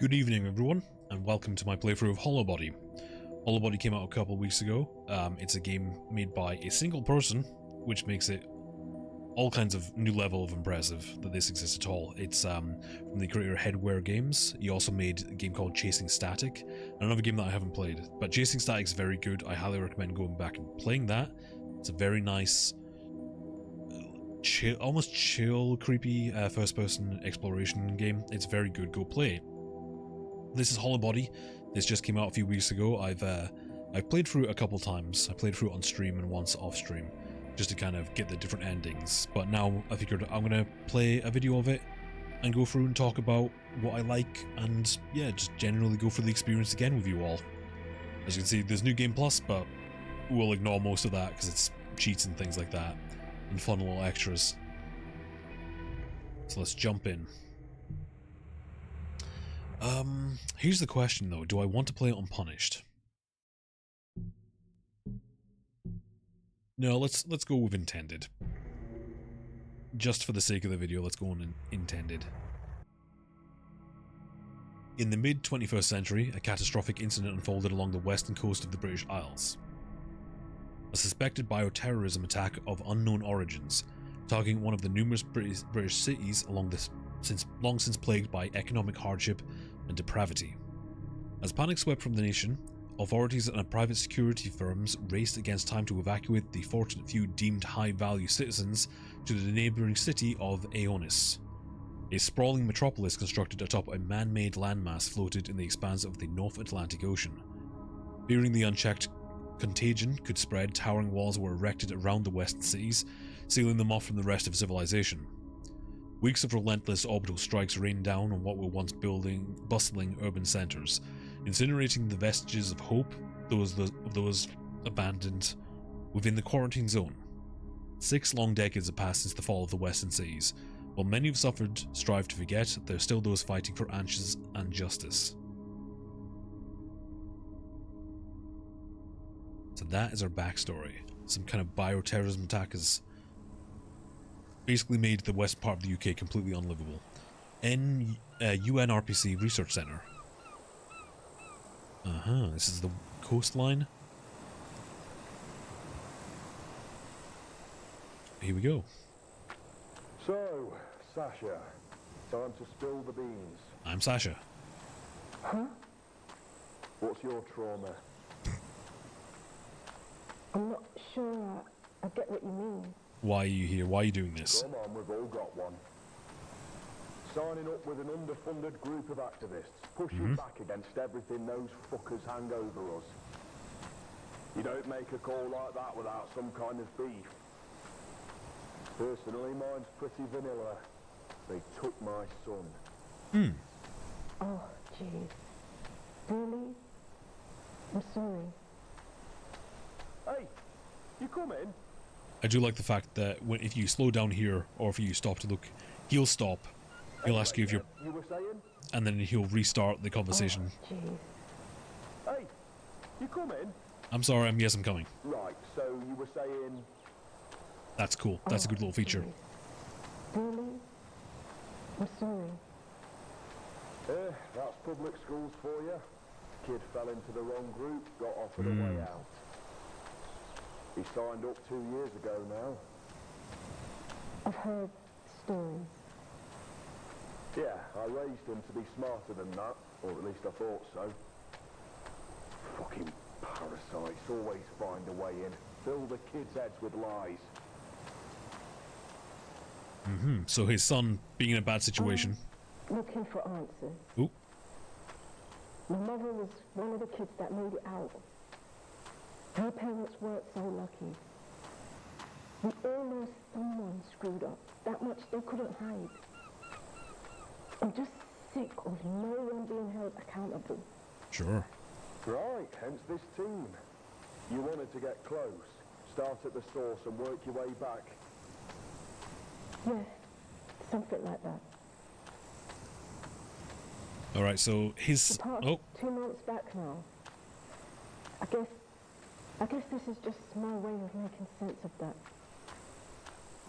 Good evening everyone, and welcome to my playthrough of Hollowbody. Hollowbody came out a couple of weeks ago. It's a game made by a single person, which makes it all kinds of new level of impressive that this exists at all. It's from the creator Headwear Games. He also made a game called Chasing Static, another game that I haven't played. But Chasing Static is very good. I highly recommend going back and playing that. It's a very nice, chill, almost chill, creepy first-person exploration game. It's very good. Go play it. This is Hollowbody. This just came out a few weeks ago. I've played through it a couple times. I played through it on stream and once off stream, just to kind of get the different endings. But now I figured I'm gonna play a video of it and go through and talk about what I like, and yeah, just generally go through the experience again with you all. As you can see, there's New Game Plus, but we'll ignore most of that because it's cheats and things like that, and fun little extras. So let's jump in. Here's the question though, do I want to play it unpunished? No, let's go with intended. Just for the sake of the video, let's go on intended. In the mid-21st century, a catastrophic incident unfolded along the western coast of the British Isles. A suspected bioterrorism attack of unknown origins, targeting one of the numerous British cities along this long since plagued by economic hardship and depravity. As panic swept from the nation, authorities and private security firms raced against time to evacuate the fortunate few deemed high-value citizens to the neighbouring city of Aeonis. A sprawling metropolis constructed atop a man-made landmass floated in the expanse of the North Atlantic Ocean. Fearing the unchecked contagion could spread, towering walls were erected around the western cities, sealing them off from the rest of civilization. Weeks of relentless orbital strikes rained down on what were once bustling urban centres, incinerating the vestiges of hope of those abandoned within the quarantine zone. 6 long decades have passed since the fall of the western cities. While many have suffered, strive to forget, there are still those fighting for answers and justice. So that is our backstory. Some kind of bioterrorism attack has basically made the west part of the UK completely unlivable. UNRPC Research Centre. This is the coastline. Here we go. So, Sasha, time to spill the beans. I'm Sasha. Huh? What's your trauma? I'm not sure I get what you mean. Why are you here? Why are you doing this? Come on, we've all got one. Signing up with an underfunded group of activists, pushing back against everything those fuckers hang over us. You don't make a call like that without some kind of beef. Personally, mine's pretty vanilla. They took my son. Oh, jeez. Really? I'm sorry. Hey, you coming? I do like the fact that if you slow down here, or if you stop to look, he'll stop. He'll ask you if you're... You were saying? And then he'll restart the conversation. Oh, jeez. Hey, you coming? I'm sorry, yes, I'm coming. Right, so you were saying... That's cool. That's a good little feature. Jeez. Really? I'm sorry. That's public schools for you. Kid fell into the wrong group, got offered a way out. He signed up 2 years ago now. I've heard stories. Yeah, I raised him to be smarter than that, or at least I thought so. Fucking parasites always find a way in. Fill the kids' heads with lies. So his son being in a bad situation. Looking for answers. Ooh. My mother was one of the kids that made it out. Her parents weren't so lucky. We all know someone screwed up. That much they couldn't hide. I'm just sick of no one being held accountable. Sure. Right, hence this team. You wanted to get close, start at the source and work your way back. Yeah, something like that. Alright, so his... The past 2 months back now. I guess this is just my way of making sense of that.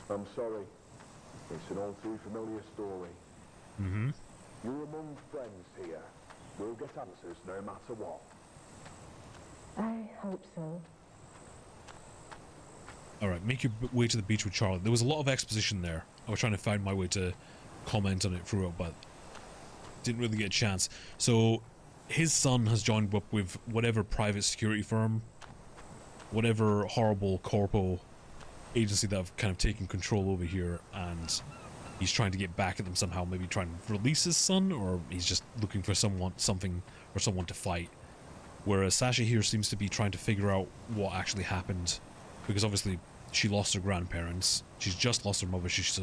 I'm sorry. It's an all too familiar story. You're among friends here. We'll get answers no matter what. I hope so. Alright, make your way to the beach with Charlie. There was a lot of exposition there. I was trying to find my way to comment on it throughout, but didn't really get a chance. So, his son has joined up with whatever private security firm, whatever horrible corpo agency that have kind of taken control over here, and he's trying to get back at them somehow, maybe trying to release his son, or he's just looking for someone to fight. Whereas Sasha here seems to be trying to figure out what actually happened, because obviously she lost her grandparents, she's just lost her mother, she's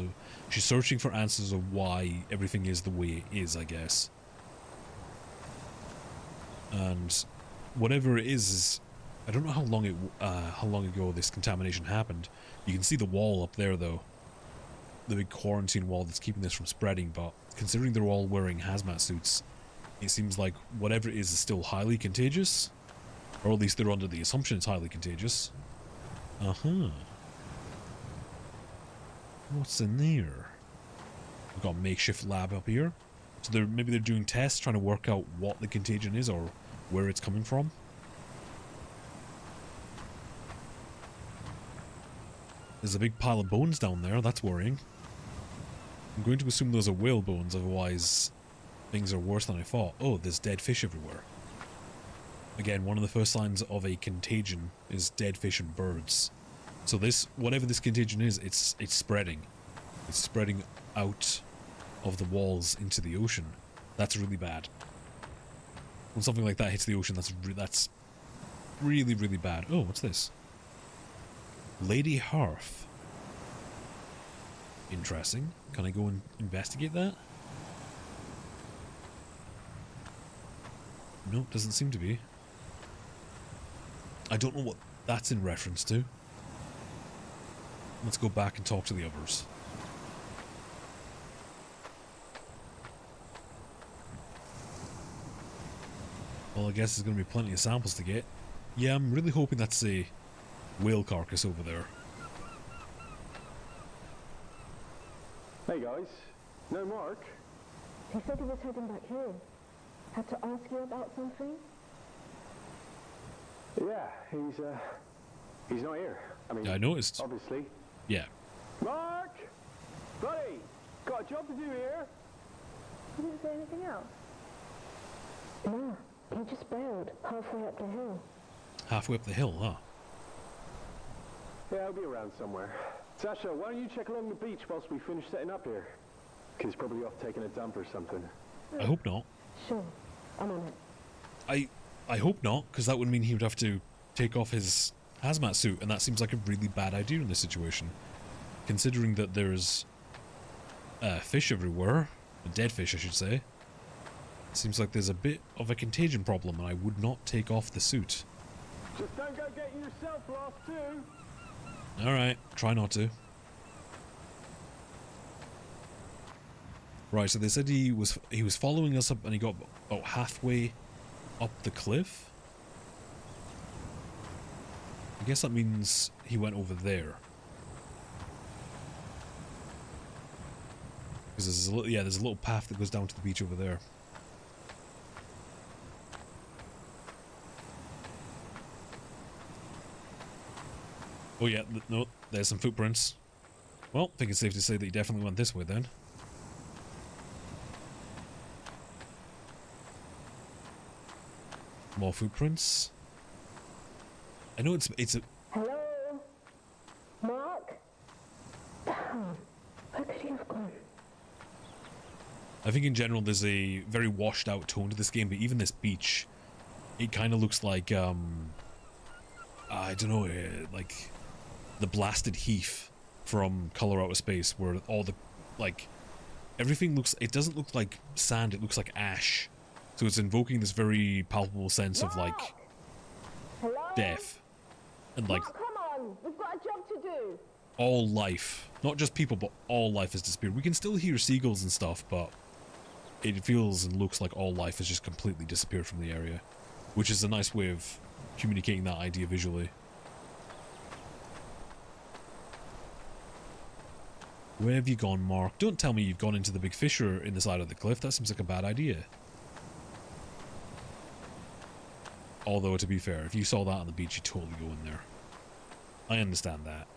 searching for answers of why everything is the way it is, I guess. And whatever it is, I don't know how long ago this contamination happened. You can see the wall up there though, the big quarantine wall that's keeping this from spreading, but considering they're all wearing hazmat suits, it seems like whatever it is still highly contagious, or at least they're under the assumption it's highly contagious. What's in there? We've got a makeshift lab up here. So maybe they're doing tests, trying to work out what the contagion is or where it's coming from. There's a big pile of bones down there, that's worrying. I'm going to assume those are whale bones, otherwise things are worse than I thought. Oh, there's dead fish everywhere. Again, one of the first signs of a contagion is dead fish and birds. So this, whatever this contagion is, it's spreading. It's spreading out of the walls into the ocean. That's really bad. When something like that hits the ocean, that's really, really bad. Oh, what's this? Lady Hearth. Interesting. Can I go and investigate that? No, doesn't seem to be. I don't know what that's in reference to. Let's go back and talk to the others. Well, I guess there's going to be plenty of samples to get. Yeah, I'm really hoping that's a whale carcass over there. Hey guys, no Mark? He said he was heading back here. Had to ask you about something? Yeah, he's not here. I mean, Yeah, I noticed. Obviously. Yeah. Mark! Buddy! Got a job to do here? You didn't say anything else? No, he just bailed halfway up the hill. Halfway up the hill, huh? Yeah, I'll be around somewhere. Sasha, why don't you check along the beach whilst we finish setting up here? He's probably off taking a dump or something. I hope not. Sure, I'm on it. I hope not, because that would mean he would have to take off his hazmat suit, and that seems like a really bad idea in this situation. Considering that there's fish everywhere, dead fish I should say, it seems like there's a bit of a contagion problem, and I would not take off the suit. Just don't go getting yourself lost too. Alright, try not to. Right, so they said he was following us up and he got about halfway up the cliff. I guess that means he went over there. Because there's a little path that goes down to the beach over there. Oh yeah, no, there's some footprints. Well, I think it's safe to say that he definitely went this way then. More footprints. I know it's a... Hello? Mark? Damn. Where could he have gone? I think in general there's a very washed out tone to this game, but even this beach, it kind of looks like, I don't know, like the blasted heath from Color Out of Space, where all the, like, everything looks, it doesn't look like sand, it looks like ash. So it's invoking this very palpable sense of, like, Hello? death. And, like, Mark, come on! We've got a job to do! all life, not just people, but all life has disappeared. We can still hear seagulls and stuff, but it feels and looks like all life has just completely disappeared from the area, which is a nice way of communicating that idea visually. Where have you gone, Mark? Don't tell me you've gone into the big fissure in the side of the cliff. That seems like a bad idea. Although, to be fair, if you saw that on the beach, you'd totally go in there. I understand that.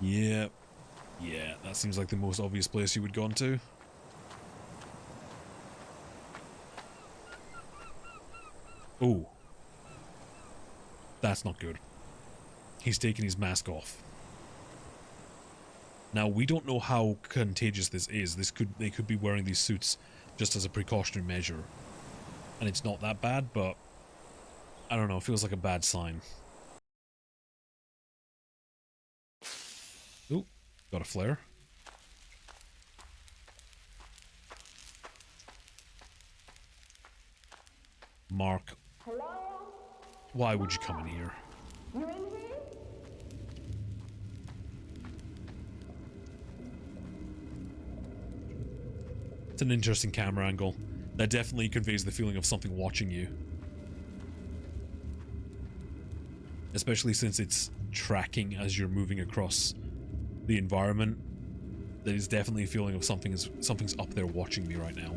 Yeah. Yeah, that seems like the most obvious place you would go into. Oh. That's not good. He's taking his mask off. Now, we don't know how contagious this is. They could be wearing these suits just as a precautionary measure. And it's not that bad, but I don't know, it feels like a bad sign. Ooh, got a flare. Mark. Hello? Why would you come in here? You in here? It's an interesting camera angle. That definitely conveys the feeling of something watching you. Especially since it's tracking as you're moving across the environment. There is definitely a feeling of something's up there watching me right now.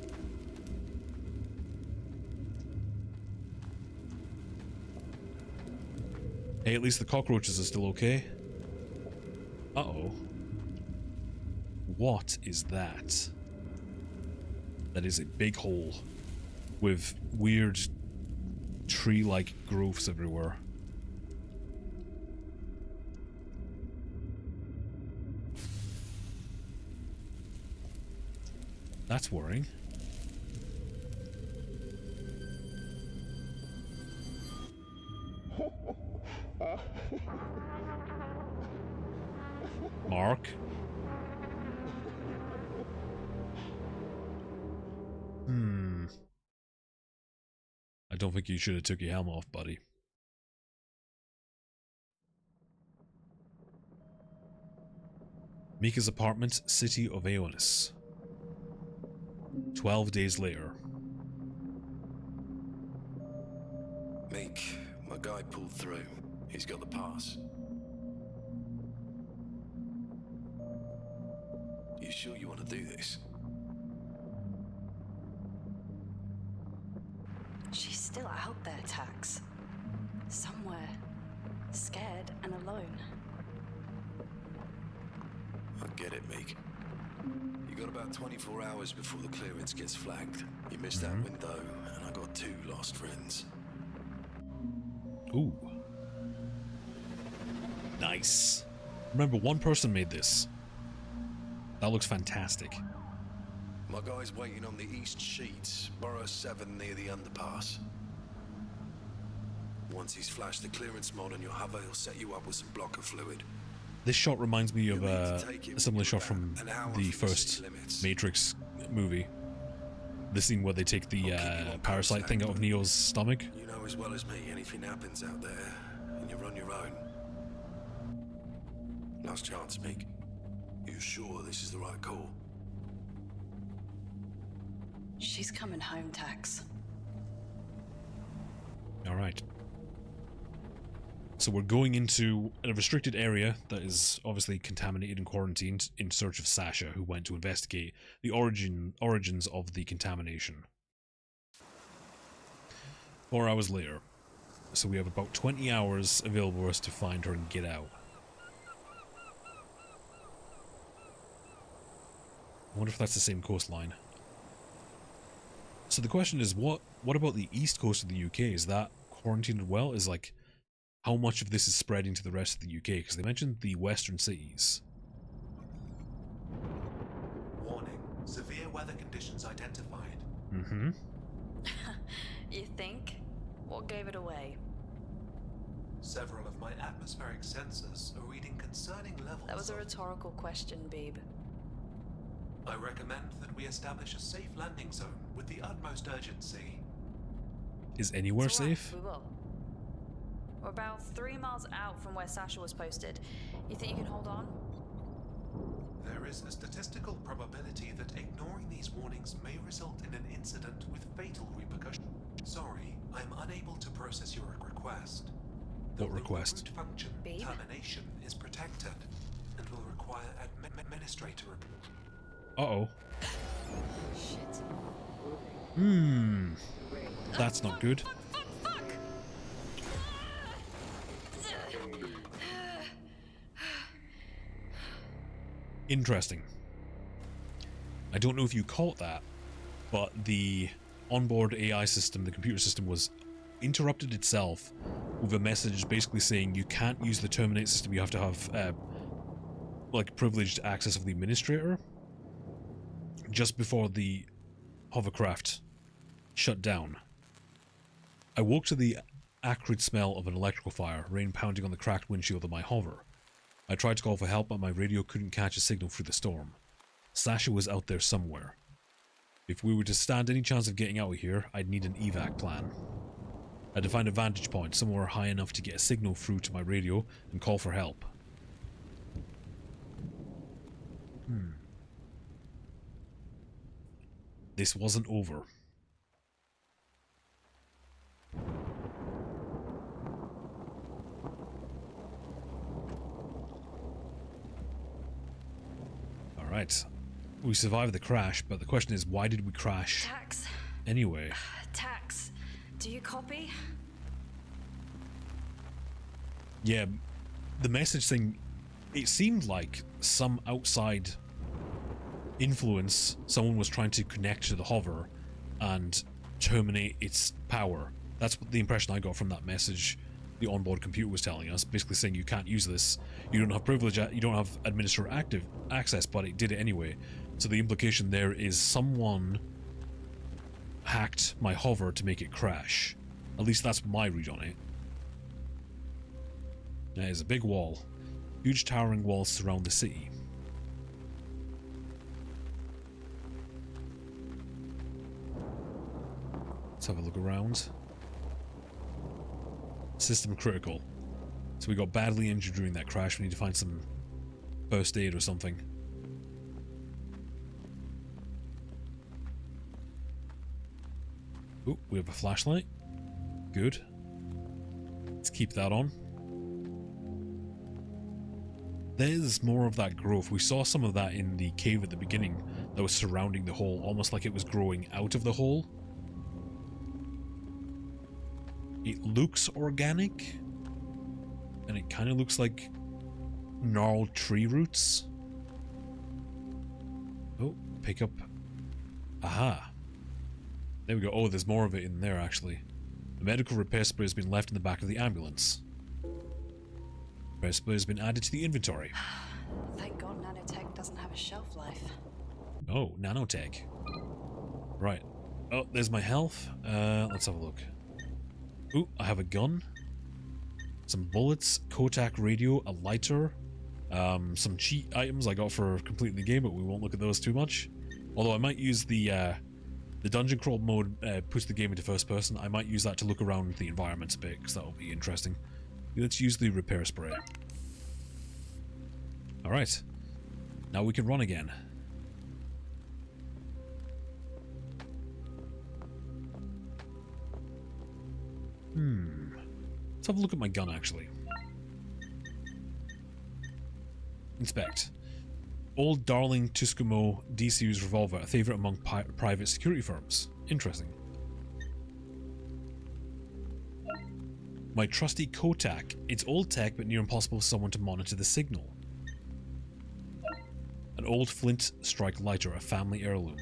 Hey, at least the cockroaches are still okay. Uh-oh. What is that? That is a big hole with weird tree-like growths everywhere. That's worrying. Mark? I don't think you should have took your helmet off, buddy. Mica's apartment, city of Aeonis. 12 days later. Meek, my guy pulled through. He's got the pass. You sure you want to do this? She's still out there, Tax. Somewhere. Scared and alone. I get it, Meek. You got about 24 hours before the clearance gets flagged. You missed that window, and I got 2 lost friends. Ooh. Nice. Remember, one person made this. That looks fantastic. My guy's waiting on the east sheet, Borough 7 near the underpass. Once he's flashed the clearance mod on your hover, he'll set you up with some blocker fluid. This shot reminds me of a similar shot from the first Matrix movie. The scene where they take the parasite thing out of Neo's stomach. You know as well as me, anything happens out there, and you're on your own. Last chance, Meek. You sure this is the right call? She's coming home, Tax. Alright. So we're going into a restricted area that is obviously contaminated and quarantined in search of Sasha, who went to investigate the origins of the contamination. 4 hours later. So we have about 20 hours available for us to find her and get out. I wonder if that's the same coastline. So the question is, what about the east coast of the UK? Is that quarantined well? Is like, how much of this is spreading to the rest of the UK? Because they mentioned the western cities. Warning. Severe weather conditions identified. Mm-hmm. You think? What gave it away? Several of my atmospheric sensors are reading concerning levels That was a of... rhetorical question, Beeb. I recommend that we establish a safe landing zone with the utmost urgency. Is anywhere It's all right, safe? We will. We're about 3 miles out from where Sasha was posted. You think you can hold on? There is a statistical probability that ignoring these warnings may result in an incident with fatal repercussions. Sorry, I'm unable to process your request. What request? The root function Babe? termination is protected and will require administrator approval. Uh-oh. Shit. That's not good. Fuck! Interesting. I don't know if you caught that, but the onboard AI system, the computer system, was interrupted itself with a message basically saying you can't use the terminate system, you have to have like privileged access of the administrator, just before the hovercraft shut down. I woke to the acrid smell of an electrical fire, rain pounding on the cracked windshield of my hover. I tried to call for help, but my radio couldn't catch a signal through the storm. Sasha was out there somewhere. If we were to stand any chance of getting out of here, I'd need an evac plan. I had to find a vantage point, somewhere high enough to get a signal through to my radio and call for help. This wasn't over. Alright. We survived the crash, but the question is, why did we crash Tax. anyway? Tax. Do you copy? Yeah, the message thing, it seemed like some outside influence, someone was trying to connect to the hover and terminate its power. That's what the impression I got from that message the onboard computer was telling us, basically saying you can't use this, you don't have privilege, you don't have administrator active access, but it did it anyway. So the implication there is someone hacked my hover to make it crash. At least that's my read on it. That is a big wall. Huge towering walls surround the city. Let's have a look around. System critical. So we got badly injured during that crash. We need to find some first aid or something. Oh, we have a flashlight. Good. Let's keep that on. There's more of that growth. We saw some of that in the cave at the beginning that was surrounding the hole, almost like it was growing out of the hole. It looks organic, and it kind of looks like gnarled tree roots. Oh, pick up. Aha. There we go. Oh, there's more of it in there, actually. The medical repair spray has been left in the back of the ambulance. Repair spray has been added to the inventory. Thank God nanotech doesn't have a shelf life. Oh, nanotech. Right. Oh, there's my health. Let's have a look. Ooh, I have a gun. Some bullets, Kotak radio, a lighter. Some cheat items I got for completing the game, but we won't look at those too much. Although I might use the dungeon crawl mode puts the game into first person. I might use that to look around the environment a bit, because that'll be interesting. Let's use the repair spray. Alright. Now we can run again. Let's have a look at my gun, actually. Inspect. Old Darling Tuscumo D-Series revolver, a favorite among private security firms. Interesting. My trusty Kotak. It's old tech, but near impossible for someone to monitor the signal. An old flint strike lighter, a family heirloom.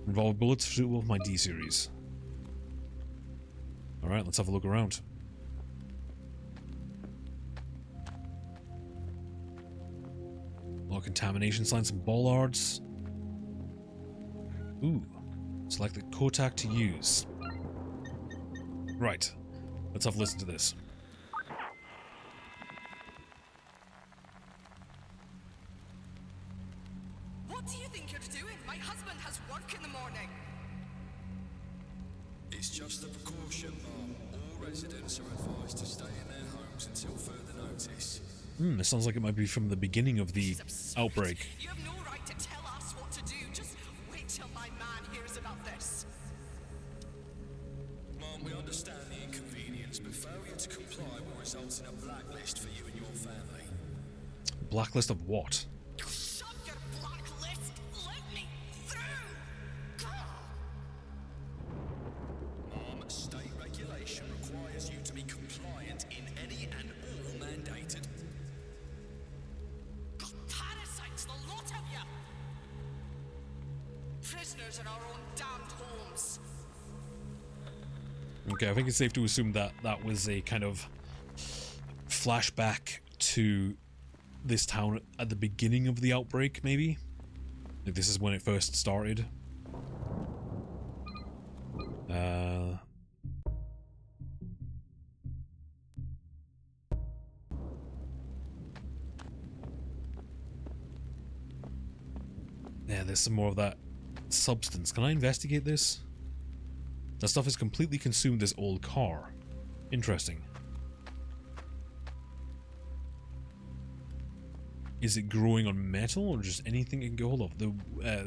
Revolver bullets suitable for my D-Series. Alright, let's have a look around. A lot of contamination signs, some bollards. Ooh. Select the Kotak to use. Right. Let's have a listen to this. What do you think you're doing? My husband has work in the morning. It's just a precaution, Mom. All residents are advised to stay in their homes until further notice. It sounds like it might be from the beginning of the outbreak. You have no right to tell us what to do. Just wait till my man hears about this. Mom, we understand the inconvenience, but failure to comply will result in a blacklist for you and your family. Blacklist of what? Shut your black list. Let me through. God. requires you to be compliant in any and all mandated. God, parasites, the lot of you! Prisoners in our own damned homes. Okay, I think it's safe to assume that that was a kind of flashback to this town at the beginning of the outbreak, maybe? Like this is when it first started. Yeah, there's some more of that substance. Can I investigate this? That stuff has completely consumed this old car. Interesting. Is it growing on metal or just anything it can get hold of? The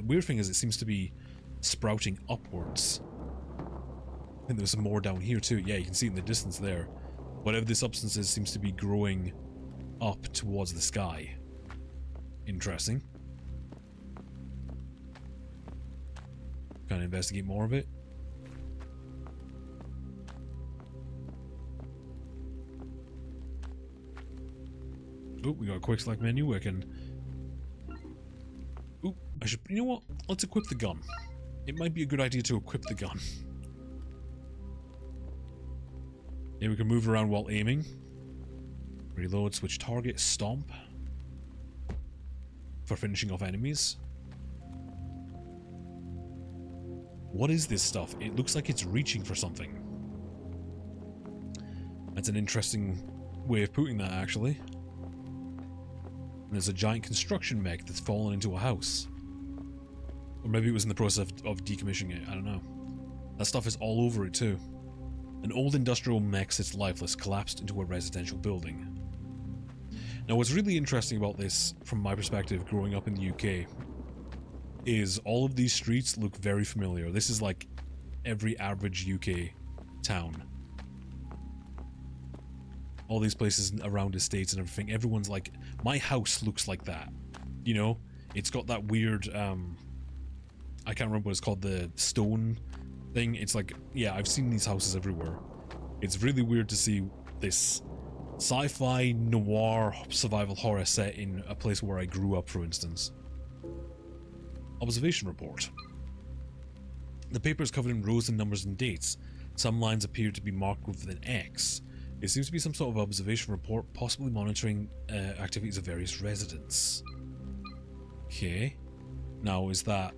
weird thing is it seems to be sprouting upwards. I think there's some more down here too. Yeah, you can see it in the distance there. Whatever this substance is seems to be growing up towards the sky. Interesting. Kind of investigate more of it. Oh, we got a quick select menu. I can... Ooh, I should... You know what? Let's equip the gun. It might be a good idea to equip the gun. Yeah, we can move around while aiming. Reload, switch target, stomp. For finishing off enemies. What is this stuff? It looks like it's reaching for something. That's an interesting way of putting that, actually. And there's a giant construction mech that's fallen into a house. Or maybe it was in the process of decommissioning it, I don't know. That stuff is all over it too. An old industrial mech sits lifeless, collapsed into a residential building. Now what's really interesting about this, from my perspective, growing up in the UK, is all of these streets look very familiar. This is like every average UK town. All these places around estates and everything, everyone's like, my house looks like that. You know? It's got that weird, I can't remember what it's called, the stone thing. It's like, yeah, I've seen these houses everywhere. It's really weird to see this sci-fi noir survival horror set in a place where I grew up, for instance. Observation report. The paper is covered in rows and numbers and dates. Some lines appear to be marked with an X. It seems to be some sort of observation report, possibly monitoring activities of various residents. Okay. Now, is that...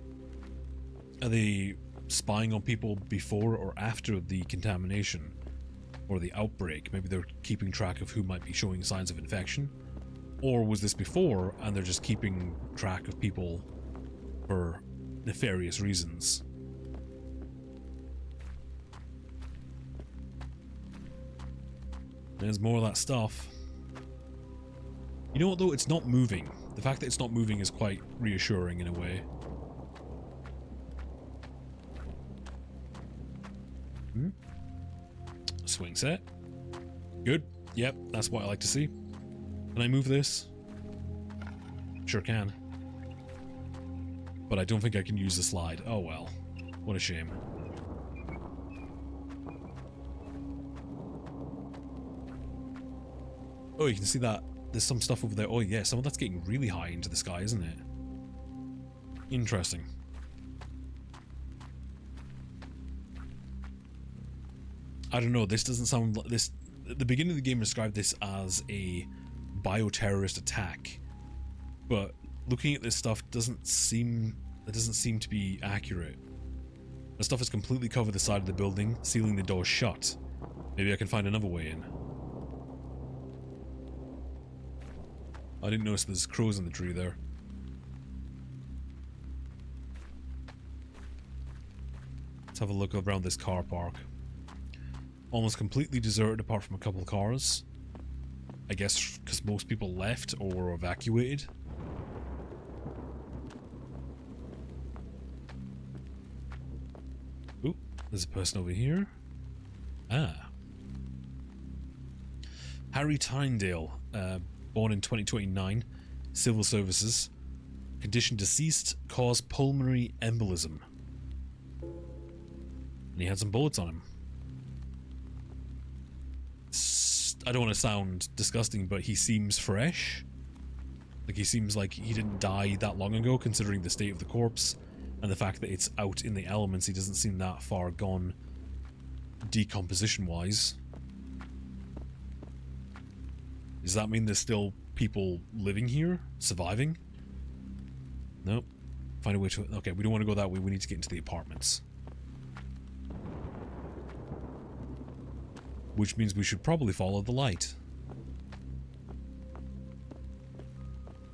Are they spying on people before or after the contamination? Or the outbreak? Maybe they're keeping track of who might be showing signs of infection? Or was this before, and they're just keeping track of people for nefarious reasons? There's more of that stuff. You know what though? It's not moving. The fact that it's not moving is quite reassuring in a way. Swing set. Good. Yep, that's what I like to see. Can I move this? Sure can. But I don't think I can use the slide. Oh well. What a shame. Oh, you can see that there's some stuff over there. Oh yeah, some of that's getting really high into the sky, isn't it? Interesting. I don't know, this doesn't sound like this. At the beginning of the game described this as a bioterrorist attack, but looking at this stuff doesn't seem to be accurate. The stuff has completely covered the side of the building, sealing the door shut. Maybe I can find another way in. I didn't notice there's crows in the tree there. Let's have a look around this car park. Almost completely deserted apart from a couple of cars. I guess because most people left or were evacuated. Ooh, there's a person over here. Ah. Harry Tyndale, born in 2029, civil services. Condition deceased, caused pulmonary embolism. And he had some bullets on him. I don't want to sound disgusting, but he seems fresh. Like, he seems like he didn't die that long ago, considering the state of the corpse and the fact that it's out in the elements. He doesn't seem that far gone decomposition-wise. Does that mean there's still people living here? Surviving? Nope. Find a way to... Okay, we don't want to go that way. We need to get into the apartments. Which means we should probably follow the light.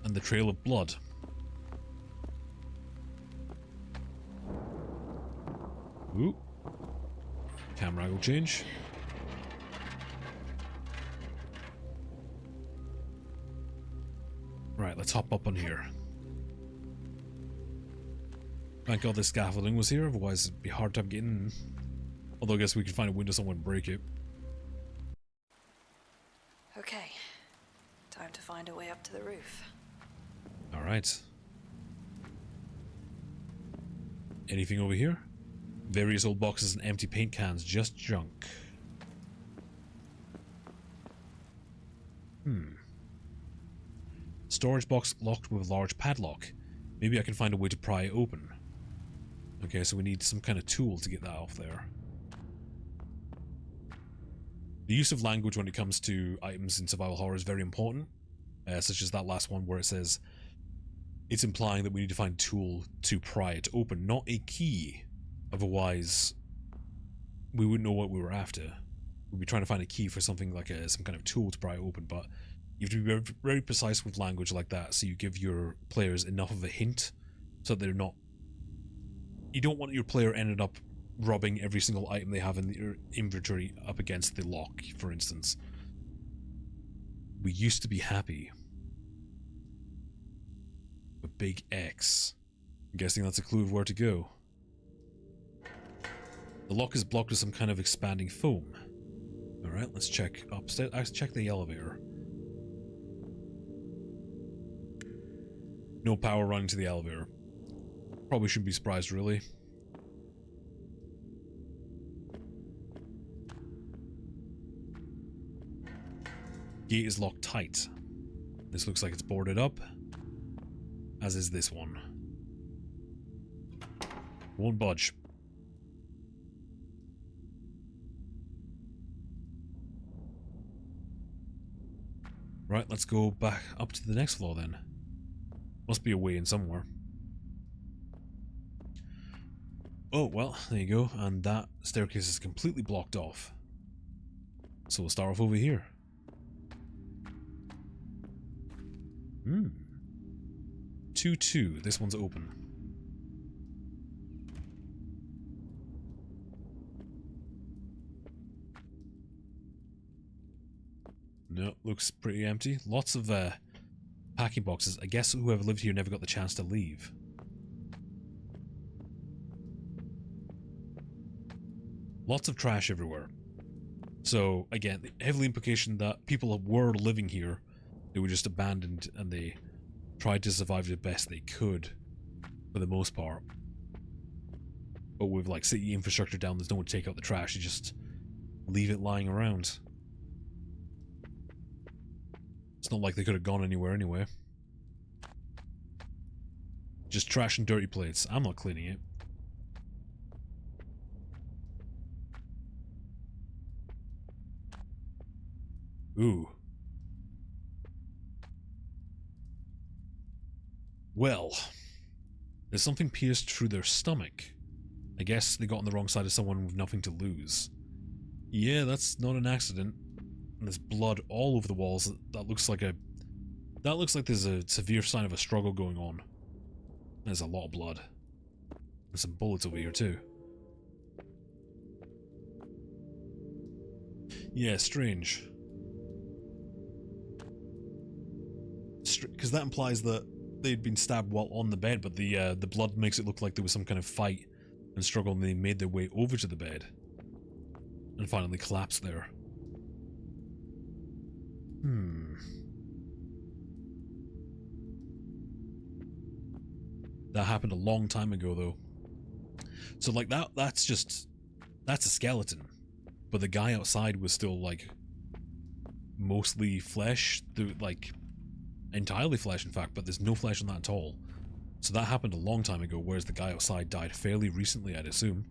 And the trail of blood. Ooh. Camera angle change. Right, let's hop up on here. Thank God this scaffolding was here, otherwise it'd be hard time getting in. Although I guess we could find a window somewhere and break it. Okay. Time to find a way up to the roof. Alright. Anything over here? Various old boxes and empty paint cans, just junk. Storage box locked with a large padlock. Maybe I can find a way to pry it open. Okay, so we need some kind of tool to get that off there. The use of language when it comes to items in survival horror is very important. Such as that last one where it says it's implying that we need to find a tool to pry it open, not a key. Otherwise, we wouldn't know what we were after. We'd be trying to find a key for something like some kind of tool to pry it open, but you have to be very, very precise with language like that, so you give your players enough of a hint so that they're not... You don't want your player ending up rubbing every single item they have in their inventory up against the lock, for instance. We used to be happy. A big X. I'm guessing that's a clue of where to go. The lock is blocked with some kind of expanding foam. Alright, let's check upstairs. Let's check the elevator. No power running to the elevator. Probably shouldn't be surprised, really. Gate is locked tight. This looks like it's boarded up. As is this one. Won't budge. Right, let's go back up to the next floor then. Must be a way in somewhere. Oh, well, there you go. And that staircase is completely blocked off. So we'll start off over here. 2-2. This one's open. No, looks pretty empty. Lots of packing boxes. I guess whoever lived here never got the chance to leave. Lots of trash everywhere. So, again, the heavily implication that people were living here. They were just abandoned and they tried to survive the best they could, for the most part. But with like city infrastructure down, there's no one to take out the trash. You just leave it lying around. It's not like they could have gone anywhere anyway. Just trash and dirty plates. I'm not cleaning it. Ooh. Well, there's something pierced through their stomach. I guess they got on the wrong side of someone with nothing to lose. Yeah, that's not an accident. And there's blood all over the walls. That looks like there's a severe sign of a struggle going on. There's a lot of blood. There's some bullets over here too. Yeah, strange. Because that implies that they'd been stabbed while on the bed, but the blood makes it look like there was some kind of fight and struggle, and they made their way over to the bed and finally collapsed there. That happened a long time ago, though. So, like, that's a skeleton. But the guy outside was still, like, mostly flesh, like entirely flesh in fact, but there's no flesh on that at all. So that happened a long time ago, whereas the guy outside died fairly recently, I'd assume.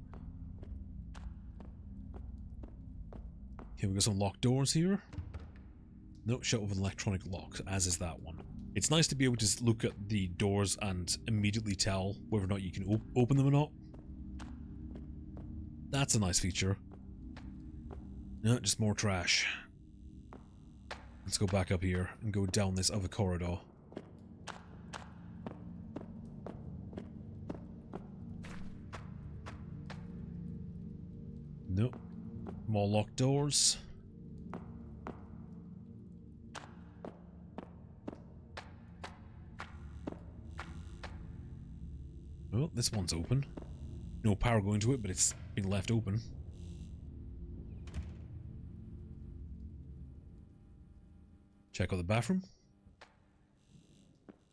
Okay, we got some locked doors here. No, shut with an electronic lock, as is that one. It's nice to be able to look at the doors and immediately tell whether or not you can open them or not. That's a nice feature. No, just more trash. Let's go back up here and go down this other corridor. Nope. More locked doors. Oh, this one's open. No power going to it, but it's been left open. Check out the bathroom.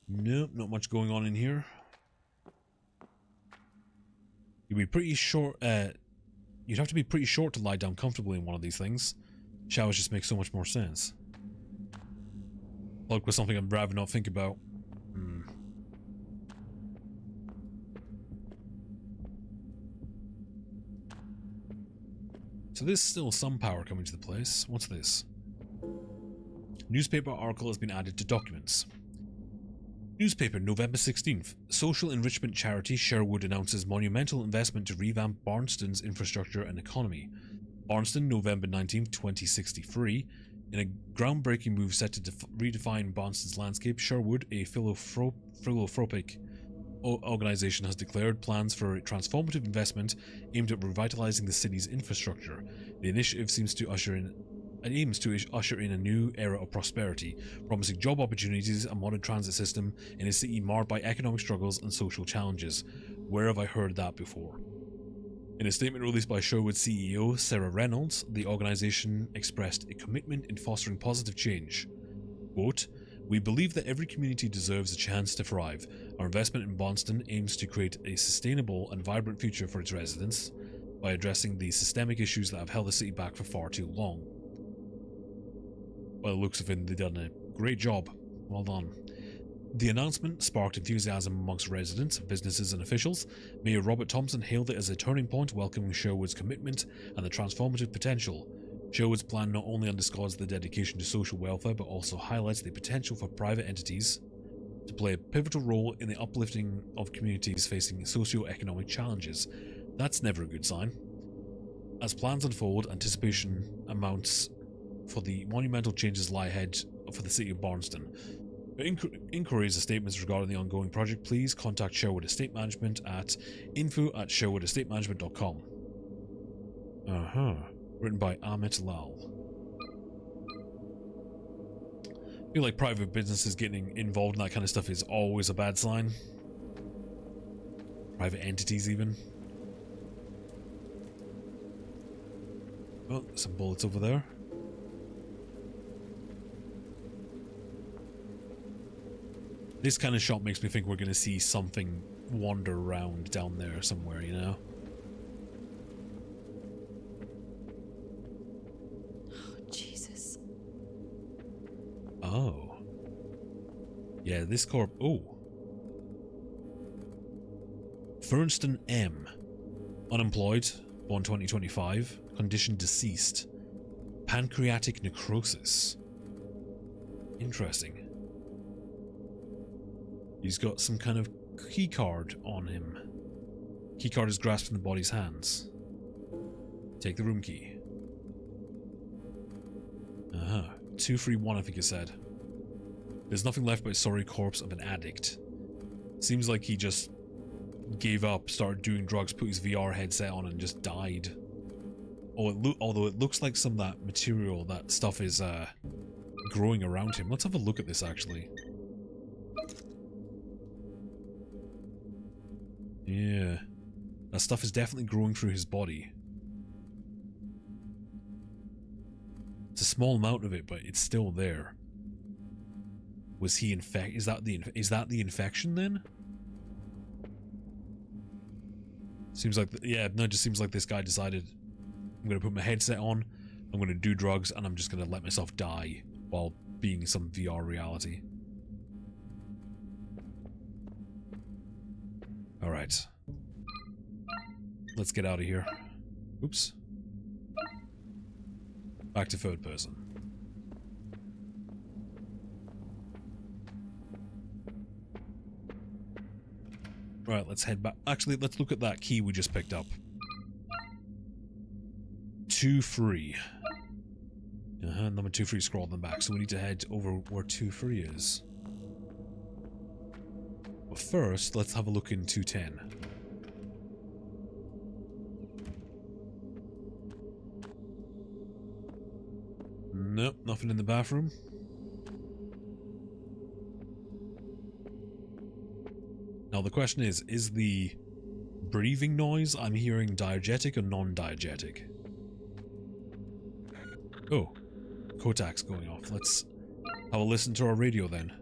Nope, not much going on in here. You'd be pretty short. You'd have to be pretty short to lie down comfortably in one of these things. Showers just make so much more sense. Like with something I'd rather not think about. So there's still some power coming to the place. What's this? Newspaper article has been added to documents. Newspaper, November 16th. Social enrichment charity Sherwood announces monumental investment to revamp Barnston's infrastructure and economy. Barnston, November 19th, 2063. In a groundbreaking move set to redefine Barnston's landscape, Sherwood, a philanthropic organization, has declared plans for a transformative investment aimed at revitalizing the city's infrastructure. The initiative aims to usher in a new era of prosperity, promising job opportunities and modern transit system in a city marred by economic struggles and social challenges. Where have I heard that before? In a statement released by Sherwood CEO Sarah Reynolds, the organization expressed a commitment in fostering positive change. Quote, "We believe that every community deserves a chance to thrive. Our investment in Barnston aims to create a sustainable and vibrant future for its residents by addressing the systemic issues that have held the city back for far too long." By the looks of it, they've done a great job. Well done. The announcement sparked enthusiasm amongst residents, businesses and officials. Mayor Robert Thompson hailed it as a turning point, welcoming Sherwood's commitment and the transformative potential. Sherwood's plan not only underscores the dedication to social welfare, but also highlights the potential for private entities to play a pivotal role in the uplifting of communities facing socio-economic challenges. That's never a good sign. As plans unfold, anticipation amounts for the monumental changes lie ahead for the city of Barnston. For inquiries or statements regarding the ongoing project, please contact Sherwood Estate Management at info@sherwoodestatemanagement.com. Written by Amit Lal. I feel like private businesses getting involved in that kind of stuff is always a bad sign. Private entities even. Oh, some bullets over there. This kind of shot makes me think we're going to see something wander around down there somewhere, you know? Oh, Jesus. Oh. Yeah, this corp... Oh. Fernston M. Unemployed, born 2025, condition deceased. Pancreatic necrosis. Interesting. He's got some kind of keycard on him. Keycard is grasped in the body's hands. Take the room key. 231, I think it said. There's nothing left but a sorry corpse of an addict. Seems like he just gave up, started doing drugs, put his VR headset on and just died. Although it looks like some of that material, that stuff is growing around him. Let's have a look at this actually. Yeah, that stuff is definitely growing through his body. It's a small amount of it, but it's still there. Was he infected? Is that the infection then? Seems like, yeah, no, it just seems like this guy decided, I'm gonna put my headset on, I'm going to do drugs and I'm just going to let myself die while being some VR reality. Alright. Let's get out of here. Oops. Back to third person. Right, let's head back. Actually, let's look at that key we just picked up. 2-3. Number 2-3 scrolled them back, so we need to head over where 2-3 is. But first, let's have a look in 210. Nope, nothing in the bathroom. Now the question is the breathing noise I'm hearing diegetic or non-diegetic? Oh, Kotak's going off. Let's have a listen to our radio then.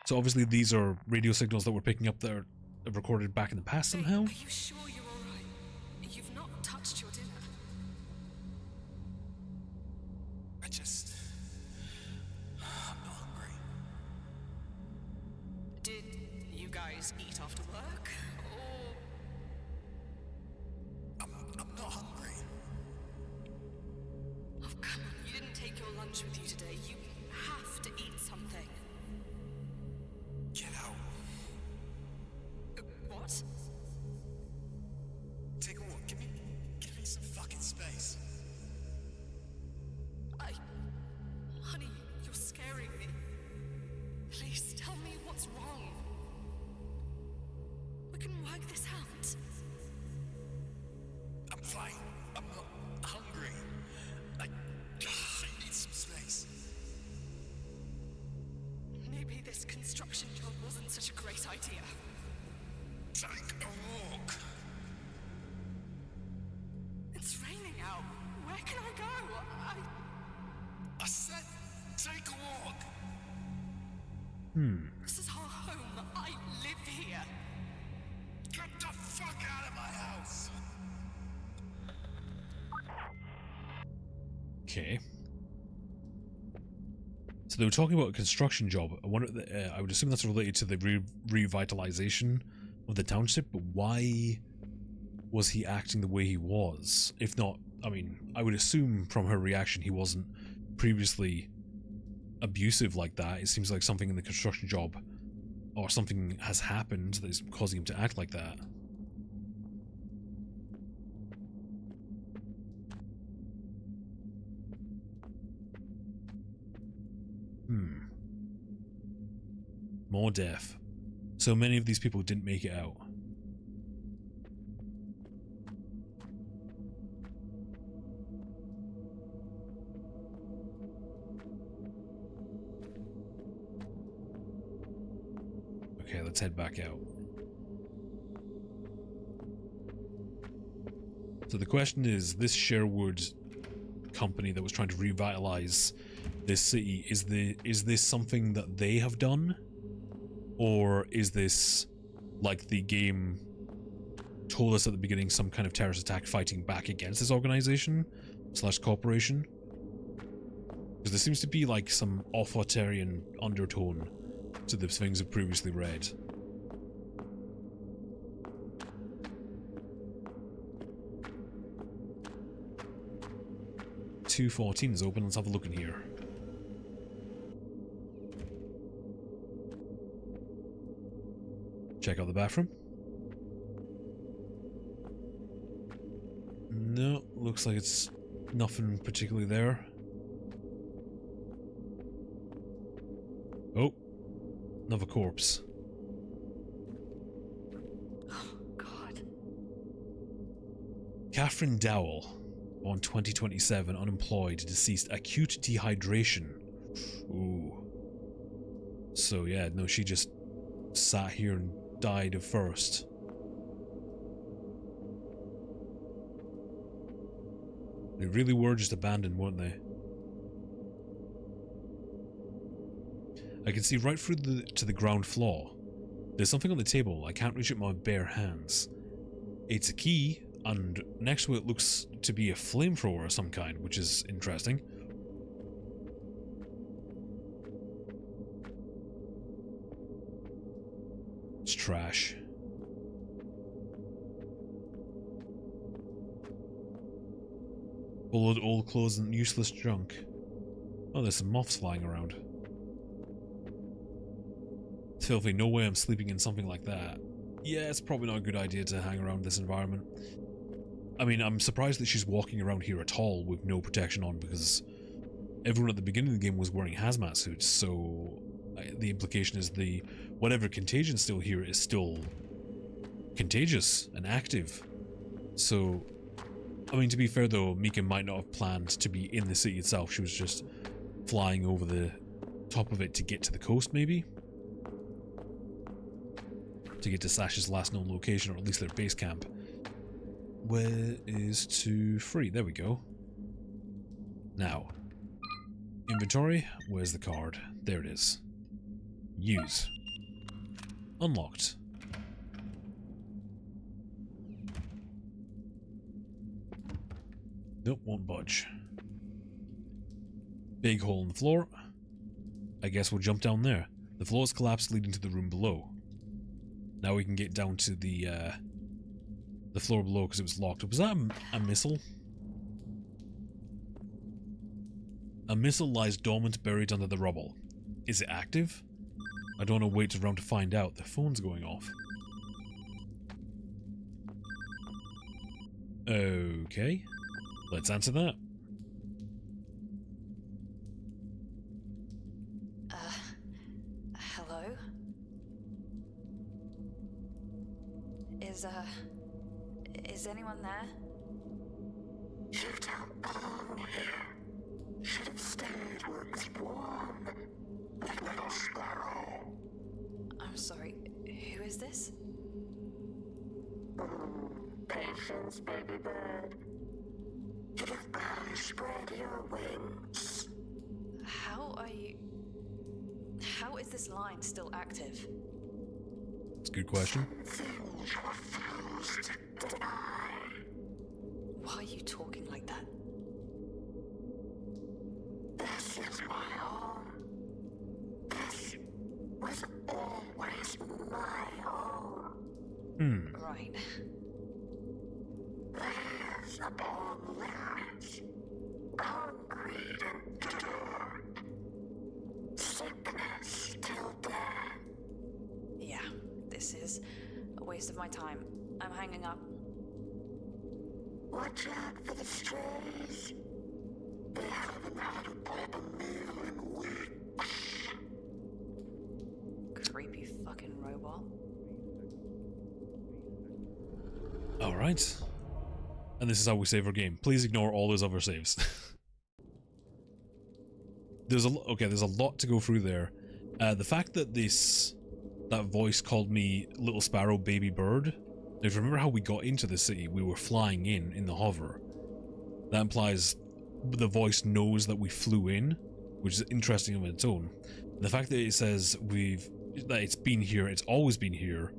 So obviously these are radio signals that we're picking up that are recorded back in the past somehow. Are you sure you're alright? You've not touched your dinner. I'm not hungry. Did you guys eat after work? Or... I'm not hungry. Oh, come on. You didn't take your lunch with you today. You have to eat something. Get out. What? Take a walk. Give me some fucking space. Honey, you're scaring me. Please tell me what's wrong. We can work this out. I'm fine. I'm not hungry. I need some space. Maybe this construction job wasn't such a great idea. Take a walk. It's raining out. Where can I go? I said, take a walk. This is our home. I live here. Get the fuck out of my house. Okay. So they were talking about a construction job. I wonder. I would assume that's related to the revitalization of the township. But why was he acting the way he was? If not, I mean, I would assume from her reaction he wasn't previously abusive like that. It seems like something in the construction job or something has happened that is causing him to act like that. More death. So many of these people didn't make it out. Okay, let's head back out. So the question is, this Sherwood company that was trying to revitalize this city, is this something that they have done? Or is this, like the game told us at the beginning, some kind of terrorist attack fighting back against this organization / corporation? Because there seems to be like some authoritarian undertone to the things I've previously read. .214 is open. Let's have a look in here. Check out the bathroom. No, looks like it's nothing particularly there. Oh, another corpse. Oh, God. Catherine Dowell, born 2027, unemployed, deceased, acute dehydration. Ooh. So yeah, no, she just sat here and died of thirst. They really were just abandoned, weren't they? I can see right through to the ground floor. There's something on the table. I can't reach it with my bare hands. It's a key, and next to it looks to be a flamethrower of some kind, which is interesting. It's trash. Full of old clothes and useless junk. Oh, there's some moths flying around. It's filthy. No way I'm sleeping in something like that. Yeah, it's probably not a good idea to hang around this environment. I mean, I'm surprised that she's walking around here at all with no protection on, because everyone at the beginning of the game was wearing hazmat suits, so the implication is the whatever contagion's still here is still contagious and active. So, I mean, to be fair though, Mica might not have planned to be in the city itself. She was just flying over the top of it to get to the coast, maybe? To get to Sash's last known location, or at least their base camp. Where is to free? There we go. Now, inventory, where's the card? There it is. Use. Unlocked. Nope, won't budge. Big hole in the floor. I guess we'll jump down there. The floor's collapsed, leading to the room below. Now we can get down to the floor below because it was locked. Was that a missile? A missile lies dormant, buried under the rubble. Is it active? I don't want to wait around to find out. The phone's going off. Okay. Let's answer that. Hello? Is anyone there? You don't belong here. Should have stayed where it was warm. Like little sparrow. I'm sorry, who is this? Patience, baby bird. You'd have barely spread your wings. How is this line still active? That's a good question. Things refused to die. Why are you talking like that? This is my home. This was always my home. Right. Layers upon layers. Concrete and dirt. Sickness till death. Yeah, this is a waste of my time. I'm hanging up. Watch out for the strays. They haven't had a proper meal in weeks. Creepy fucking robot. Alright. And this is how we save our game. Please ignore all those other saves. There's a lot to go through there. The fact that that voice called me Little Sparrow Baby Bird. If you remember how we got into the city, we were flying in the hover. That implies the voice knows that we flew in, which is interesting on its own. The fact that it says that it's been here, it's always been here,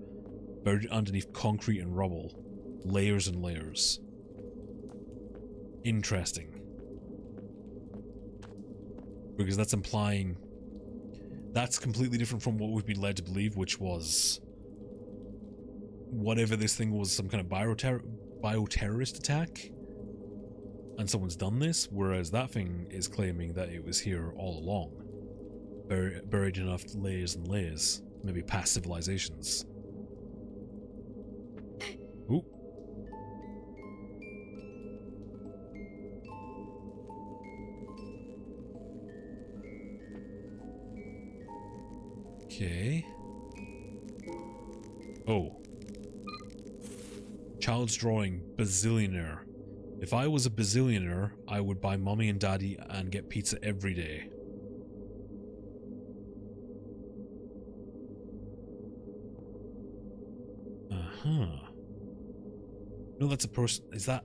buried underneath concrete and rubble, layers and layers. Interesting. Because that's implying that's completely different from what we've been led to believe, which was whatever this thing was, some kind of bioterrorist attack, and someone's done this, whereas that thing is claiming that it was here all along, buried enough layers and layers, maybe past civilizations. Ooh. Okay. Oh. Child's drawing, bazillionaire. If I was a bazillionaire, I would buy mommy and daddy and get pizza every day. Uh-huh. No, that's a person. Is that...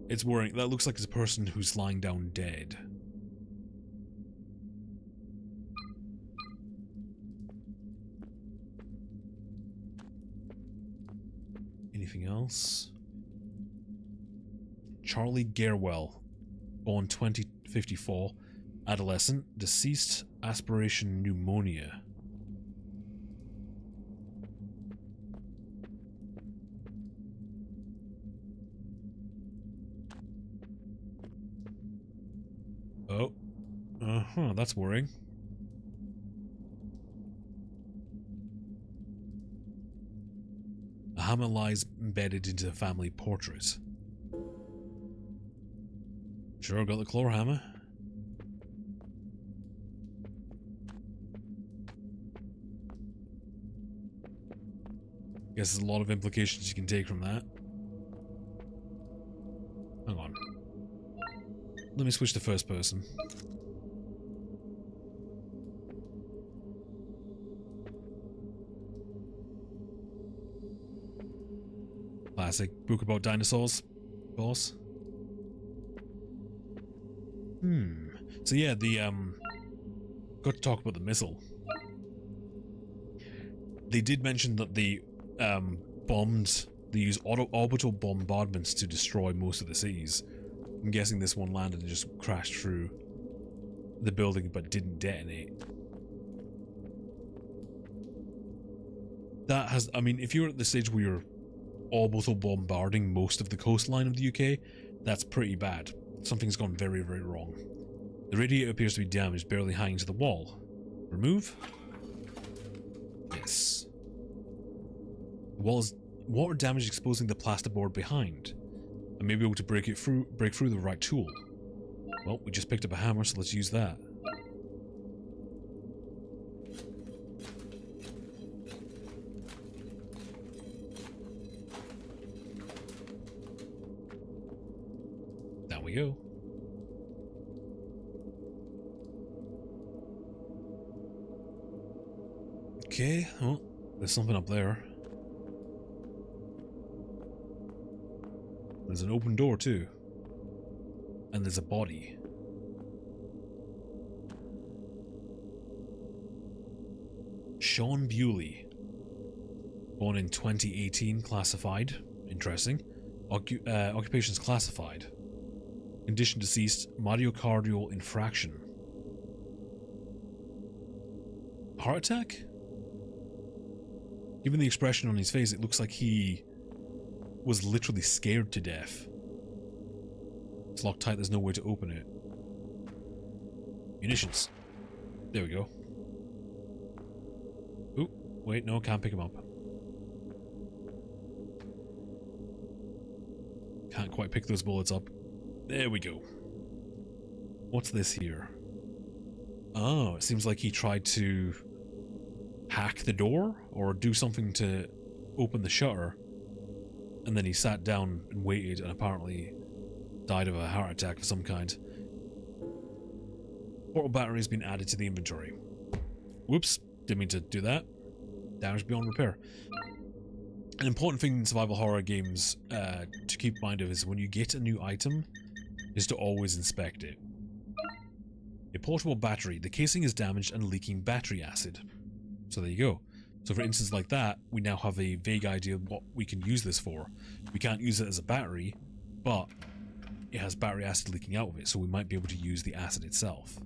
It's wearing... That looks like it's a person who's lying down dead. Anything else? Charlie Garewell, born 2054, adolescent, deceased, aspiration pneumonia. Oh. Uh-huh, that's worrying. A hammer lies embedded into the family portrait. Sure, got the claw hammer. Guess there's a lot of implications you can take from that. Hang on. Let me switch to first person. Classic book about dinosaurs, boss. So yeah, got to talk about the missile. They did mention that they use orbital bombardments to destroy most of the cities. I'm guessing this one landed and just crashed through the building but didn't detonate. That has, I mean, if you're at the stage where you're orbital bombarding most of the coastline of the UK, that's pretty bad. Something's gone very, very wrong. The radiator appears to be damaged, barely hanging to the wall. Remove? Yes. The wall is water damage, exposing the plasterboard behind. I may be able to break through the right tool. Well, we just picked up a hammer, so let's use that. Down we go. Okay, oh, there's something up there. There's an open door too. And there's a body. Sean Bewley. Born in 2018, classified. Interesting. Occupations classified. Condition deceased, myocardial infraction. Heart attack? Given the expression on his face, it looks like he was literally scared to death. It's locked tight, there's no way to open it. Munitions. There we go. Ooh, wait, no, can't pick him up. Can't quite pick those bullets up. There we go. What's this here? Oh, it seems like he tried to hack the door or do something to open the shutter, and then he sat down and waited and apparently died of a heart attack of some kind. Portal battery has been added to the inventory. Whoops, didn't mean to do that. Damage beyond repair. An important thing in survival horror games to keep in mind of is when you get a new item, is to always inspect it. A portable battery. The casing is damaged and leaking battery acid. So there you go. So for instance like that, we now have a vague idea of what we can use this for. We can't use it as a battery, but it has battery acid leaking out of it, so we might be able to use the acid itself.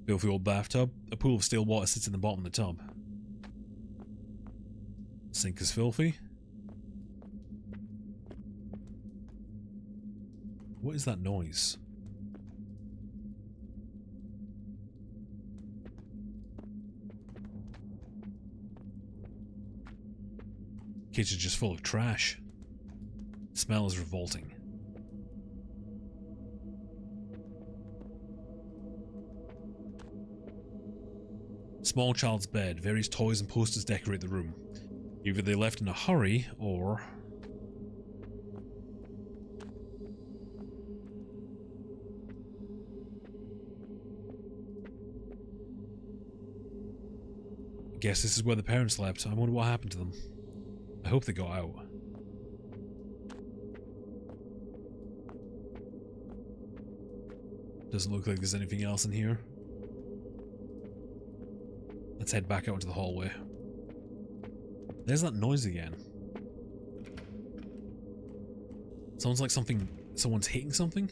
Filthy old bathtub. A pool of still water sits in the bottom of the tub. Sink is filthy. What is that noise? Kitchen's just full of trash. The smell is revolting. Small child's bed. Various toys and posters decorate the room. Either they left in a hurry, or... I guess this is where the parents slept. I wonder what happened to them. I hope they got out. Doesn't look like there's anything else in here. Let's head back out into the hallway. There's that noise again. Sounds like someone's hitting something.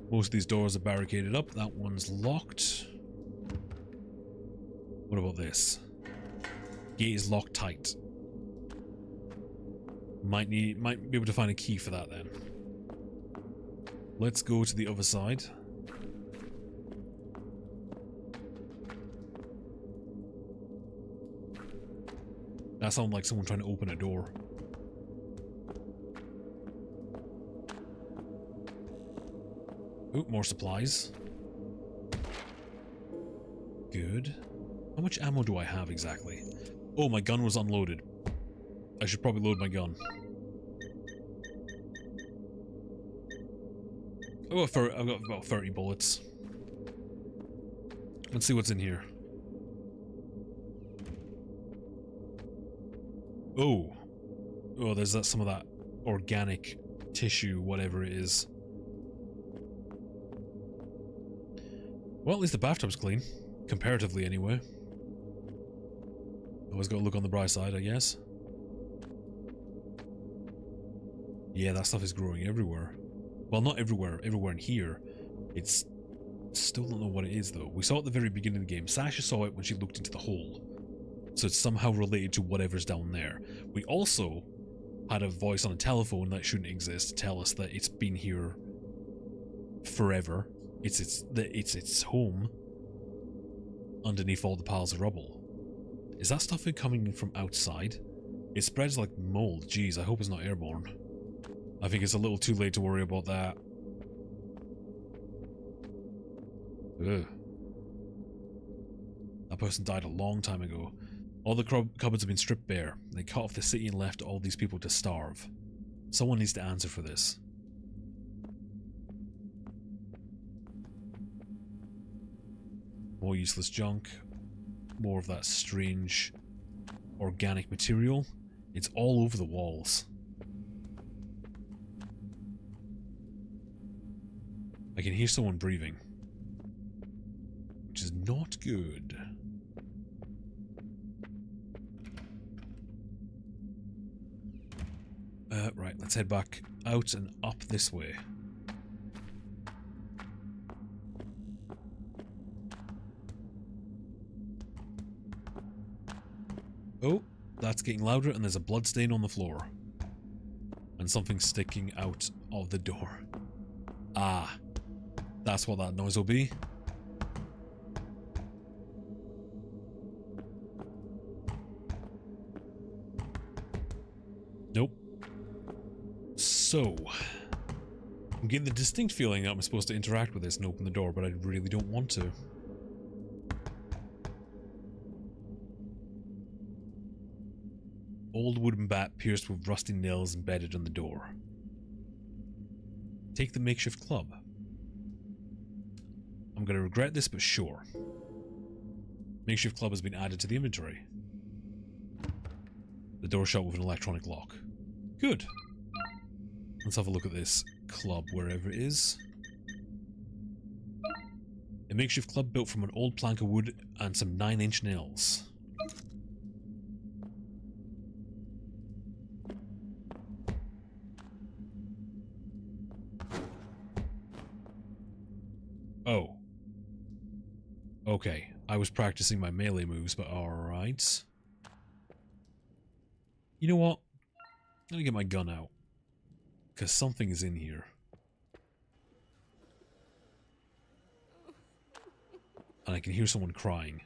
Most of these doors are barricaded up. That one's locked. What about this? Gate is locked tight. Might be able to find a key for that then. Let's go to the other side. That sounded like someone trying to open a door. Ooh, more supplies. Good. How much ammo do I have exactly? Oh, my gun was unloaded. I should probably load my gun. Oh, I've got about 30 bullets. Let's see what's in here. Oh. Oh, there's some of that organic tissue, whatever it is. Well, at least the bathtub's clean. Comparatively, anyway. Always gotta look on the bright side, I guess. Yeah, that stuff is growing everywhere. Well, not everywhere. Everywhere in here. It's... Still don't know what it is, though. We saw it at the very beginning of the game. Sasha saw it when she looked into the hole. So it's somehow related to whatever's down there. We also had a voice on a telephone that shouldn't exist to tell us that it's been here forever. It's its home underneath all the piles of rubble. Is that stuff coming from outside? It spreads like mold. Jeez, I hope it's not airborne. I think it's a little too late to worry about that. Ugh. That person died a long time ago. All the cupboards have been stripped bare. They cut off the city and left all these people to starve. Someone needs to answer for this. More useless junk. More of that strange organic material. It's all over the walls. I can hear someone breathing, which is not good. Right, let's head back out and up this way. Oh, that's getting louder and there's a blood stain on the floor. And something sticking out of the door. Ah, that's what that noise will be. Nope. So, I'm getting the distinct feeling that I'm supposed to interact with this and open the door, but I really don't want to. Old wooden bat pierced with rusty nails embedded in the door. Take the makeshift club. I'm going to regret this, but sure. Makeshift club has been added to the inventory. The door shut with an electronic lock. Good. Let's have a look at this club, wherever it is. A makeshift club built from an old plank of wood and some 9-inch nails. Oh. Okay, I was practicing my melee moves, but alright. You know what? I'm gonna get my gun out. Because something is in here. And I can hear someone crying.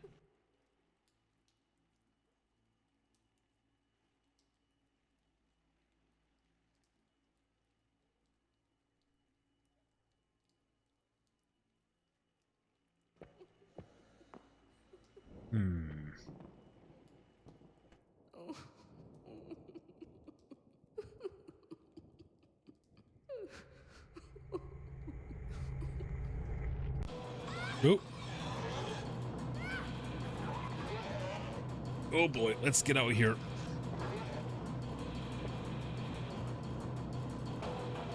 Oh. Oh boy, let's get out of here.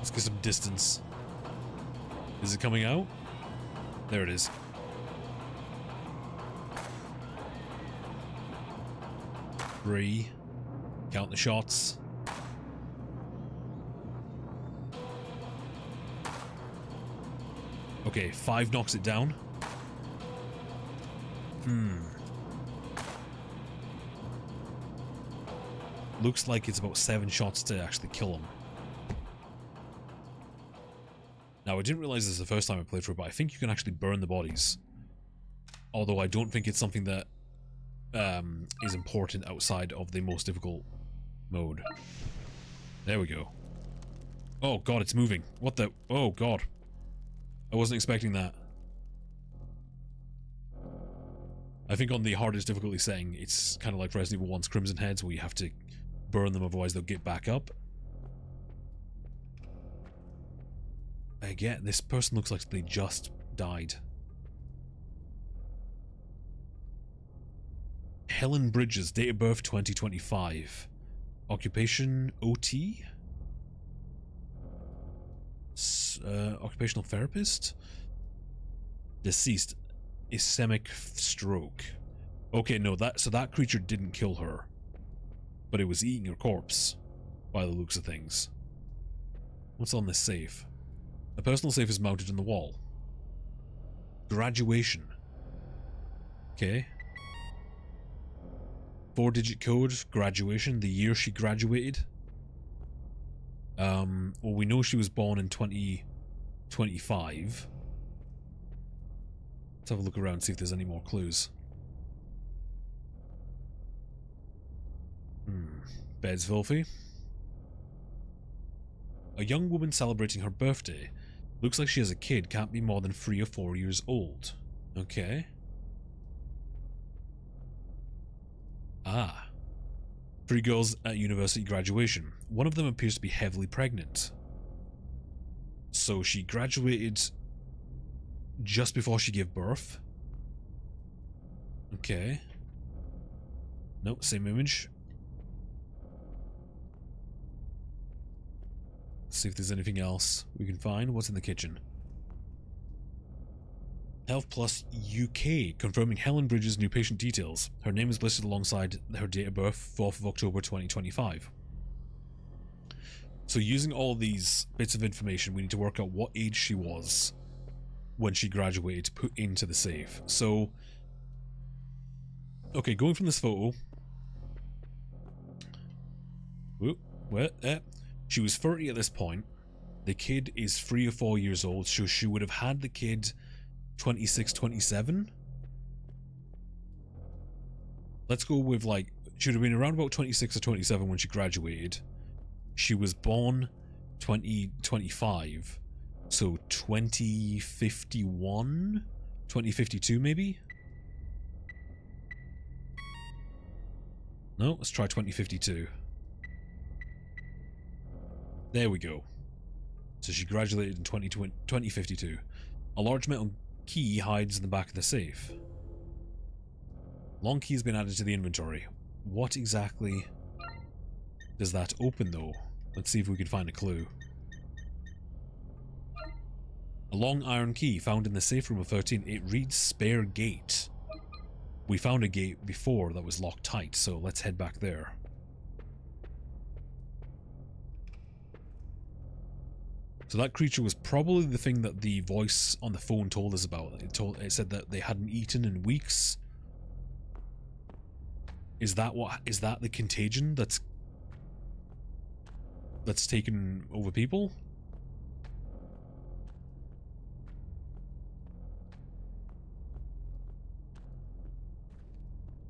Let's get some distance. Is it coming out? There it is. Three. Count the shots. Okay, 5 knocks it down. Looks like it's about 7 shots to actually kill him. Now, I didn't realize this the first time I played through, but I think you can actually burn the bodies. Although I don't think it's something that is important outside of the most difficult mode. There we go. Oh god, it's moving. What the? Oh god. I wasn't expecting that. I think on the hardest difficulty setting, it's kind of like Resident Evil 1's Crimson Heads, where you have to burn them, otherwise they'll get back up. Again, this person looks like they just died. Helen Bridges, date of birth 2025. Occupation OT? Occupational therapist? Deceased, ischemic stroke. Okay, no, that creature didn't kill her, but it was eating her corpse, by the looks of things. What's on this safe? A personal safe is mounted on the wall. Graduation. Okay. 4-digit code, graduation, the year she graduated. Well, we know she was born in 2025. Let's have a look around, see if there's any more clues. Bed's filthy. A young woman celebrating her birthday. Looks like she has a kid, can't be more than 3 or 4 years old. Okay. Ah. 3 girls at university graduation. One of them appears to be heavily pregnant. So she graduated just before she gave birth. Okay. Nope, same image. Let's see if there's anything else we can find. What's in the kitchen? Health Plus UK, confirming Helen Bridges' new patient details. Her name is listed alongside her date of birth, 4th of October 2025. So using all these bits of information, we need to work out what age she was when she graduated to put into the save. So, okay, going from this photo. Whoop, what? She was 30 at this point. The kid is 3 or 4 years old, so she would have had the kid 26, 27. Let's go with, like, she would have been around about 26 or 27 when she graduated. She was born 2025, so 2051, 2052 maybe? No, let's try 2052. There we go. So she graduated in 2052. A large metal key hides in the back of the safe. Long key has been added to the inventory. What exactly does that open though? Let's see if we can find a clue. A long iron key found in the safe room of 13. It reads spare gate. We found a gate before that was locked tight, so let's head back there. So that creature was probably the thing that the voice on the phone told us about. It said that they hadn't eaten in weeks. Is that the contagion that's taken over people?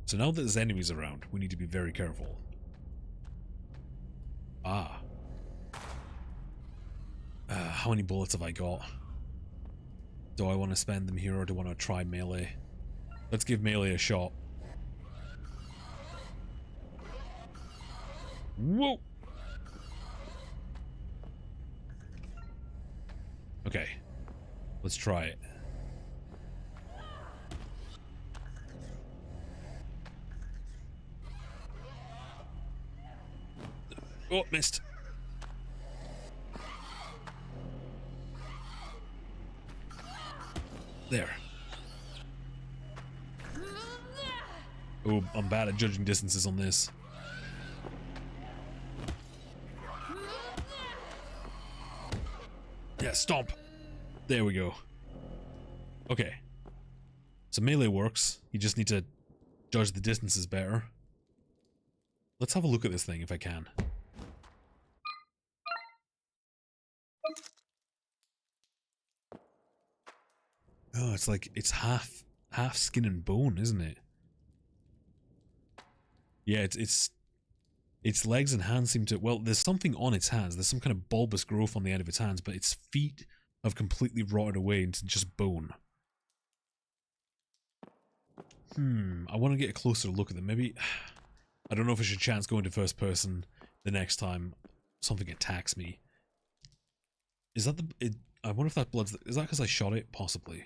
So now that there's enemies around, we need to be very careful. Ah. How many bullets have I got? Do I want to spend them here or do I want to try melee? Let's give melee a shot. Whoa! Okay. Let's try it. Oh, missed. There. Oh, I'm bad at judging distances on this. Yeah, stomp. There we go. Okay. So melee works. You just need to judge the distances better. Let's have a look at this thing if I can. Oh, it's like, it's half skin and bone, isn't it? Yeah, its legs and hands seem to, well, there's something on its hands. There's some kind of bulbous growth on the end of its hands, but its feet have completely rotted away into just bone. I want to get a closer look at them. Maybe, I don't know if I should chance going to first person the next time something attacks me. Is that I wonder if that blood's, is that because I shot it? Possibly.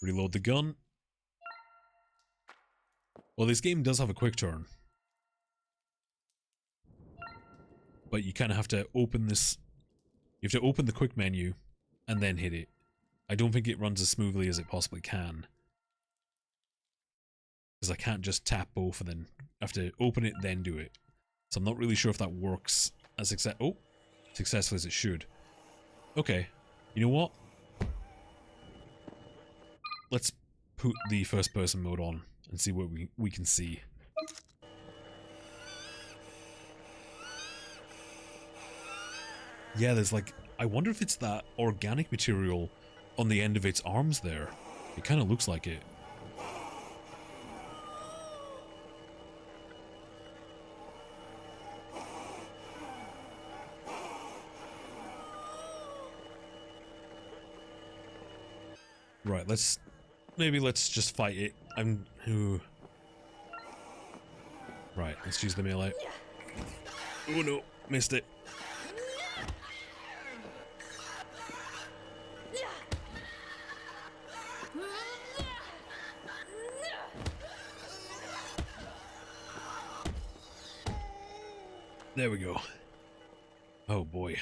Reload the gun. Well, this game does have a quick turn. But you kind of have to open this, you have to open the quick menu and then hit it. I don't think it runs as smoothly as it possibly can. Because I can't just tap both and then I have to open it, then do it. So I'm not really sure if that works as successfully as it should. Okay, you know what? Let's put the first person mode on and see what we can see. Yeah, there's like, I wonder if it's that organic material on the end of its arms there. It kind of looks like it. Right, maybe let's just fight it. Right, let's use the melee. Oh no, missed it. There we go. Oh boy.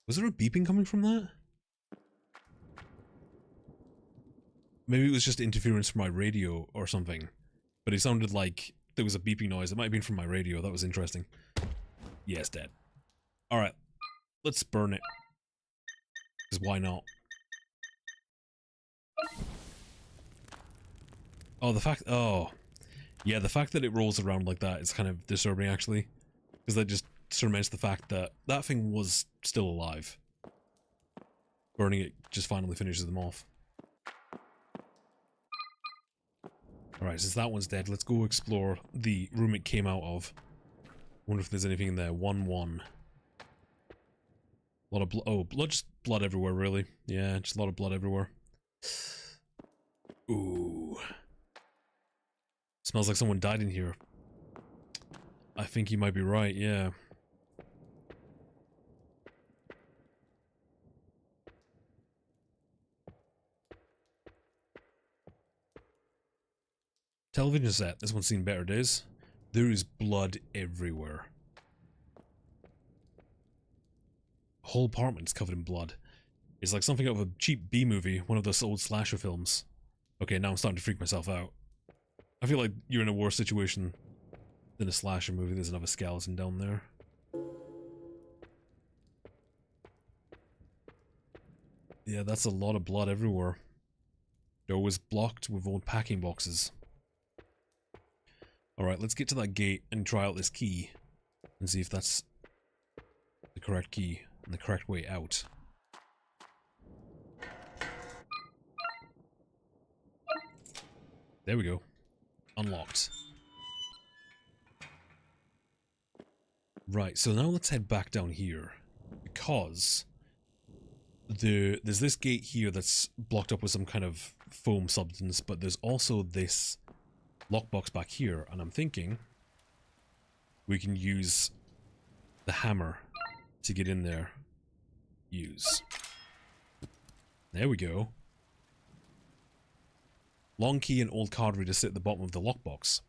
Was there a beeping coming from that? Maybe it was just interference from my radio or something. But it sounded like there was a beeping noise. It might have been from my radio. That was interesting. Yeah, it's dead. Alright. Let's burn it. Because why not? Oh, the fact... Oh. Yeah, the fact that it rolls around like that is kind of disturbing, actually. Because that just cements the fact that that thing was still alive. Burning it just finally finishes them off. Alright, since that one's dead, let's go explore the room it came out of. Wonder if there's anything in there. 1-1. A lot of blood. Oh, just blood everywhere, really. Yeah, just a lot of blood everywhere. Ooh. Smells like someone died in here. I think you might be right, yeah. Television set. This one's seen better days. There is blood everywhere. Whole apartment's covered in blood. It's like something out of a cheap B movie, one of those old slasher films. Okay, now I'm starting to freak myself out. I feel like you're in a worse situation than a slasher movie. There's another skeleton down there. Yeah, that's a lot of blood everywhere. Door was blocked with old packing boxes. Alright, let's get to that gate and try out this key. And see if that's the correct key and the correct way out. There we go. Unlocked. Right, so now let's head back down here. Because there's this gate here that's blocked up with some kind of foam substance, but there's also this lockbox back here, and I'm thinking we can use the hammer to get in there. Use. There we go. Long key and old card reader sit at the bottom of the lockbox.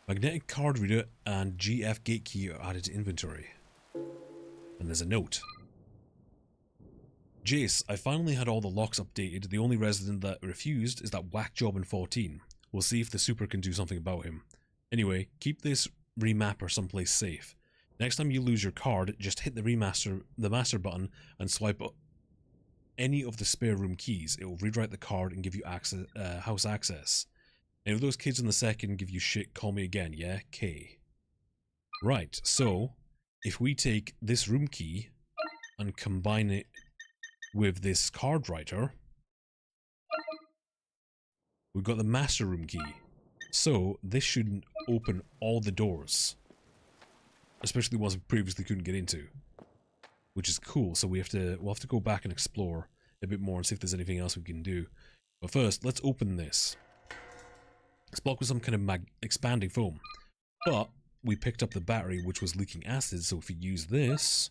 Magnetic card reader and GF gate key are added to inventory. And there's a note. Jace, I finally had all the locks updated. The only resident that refused is that whack job in 14. We'll see if the super can do something about him. Anyway, keep this remapper someplace safe. Next time you lose your card, just hit the master button and swipe up any of the spare room keys. It will rewrite the card and give you access, house access. And if those kids in the second give you shit, call me again, yeah? K. Right, so if we take this room key and combine it with this card writer, we've got the master room key. So this shouldn't open all the doors, especially the ones we previously couldn't get into, which is cool. So we'll have to go back and explore a bit more and see if there's anything else we can do. But first, let's open this. It's blocked with some kind of expanding foam, but we picked up the battery which was leaking acid. So if we use this,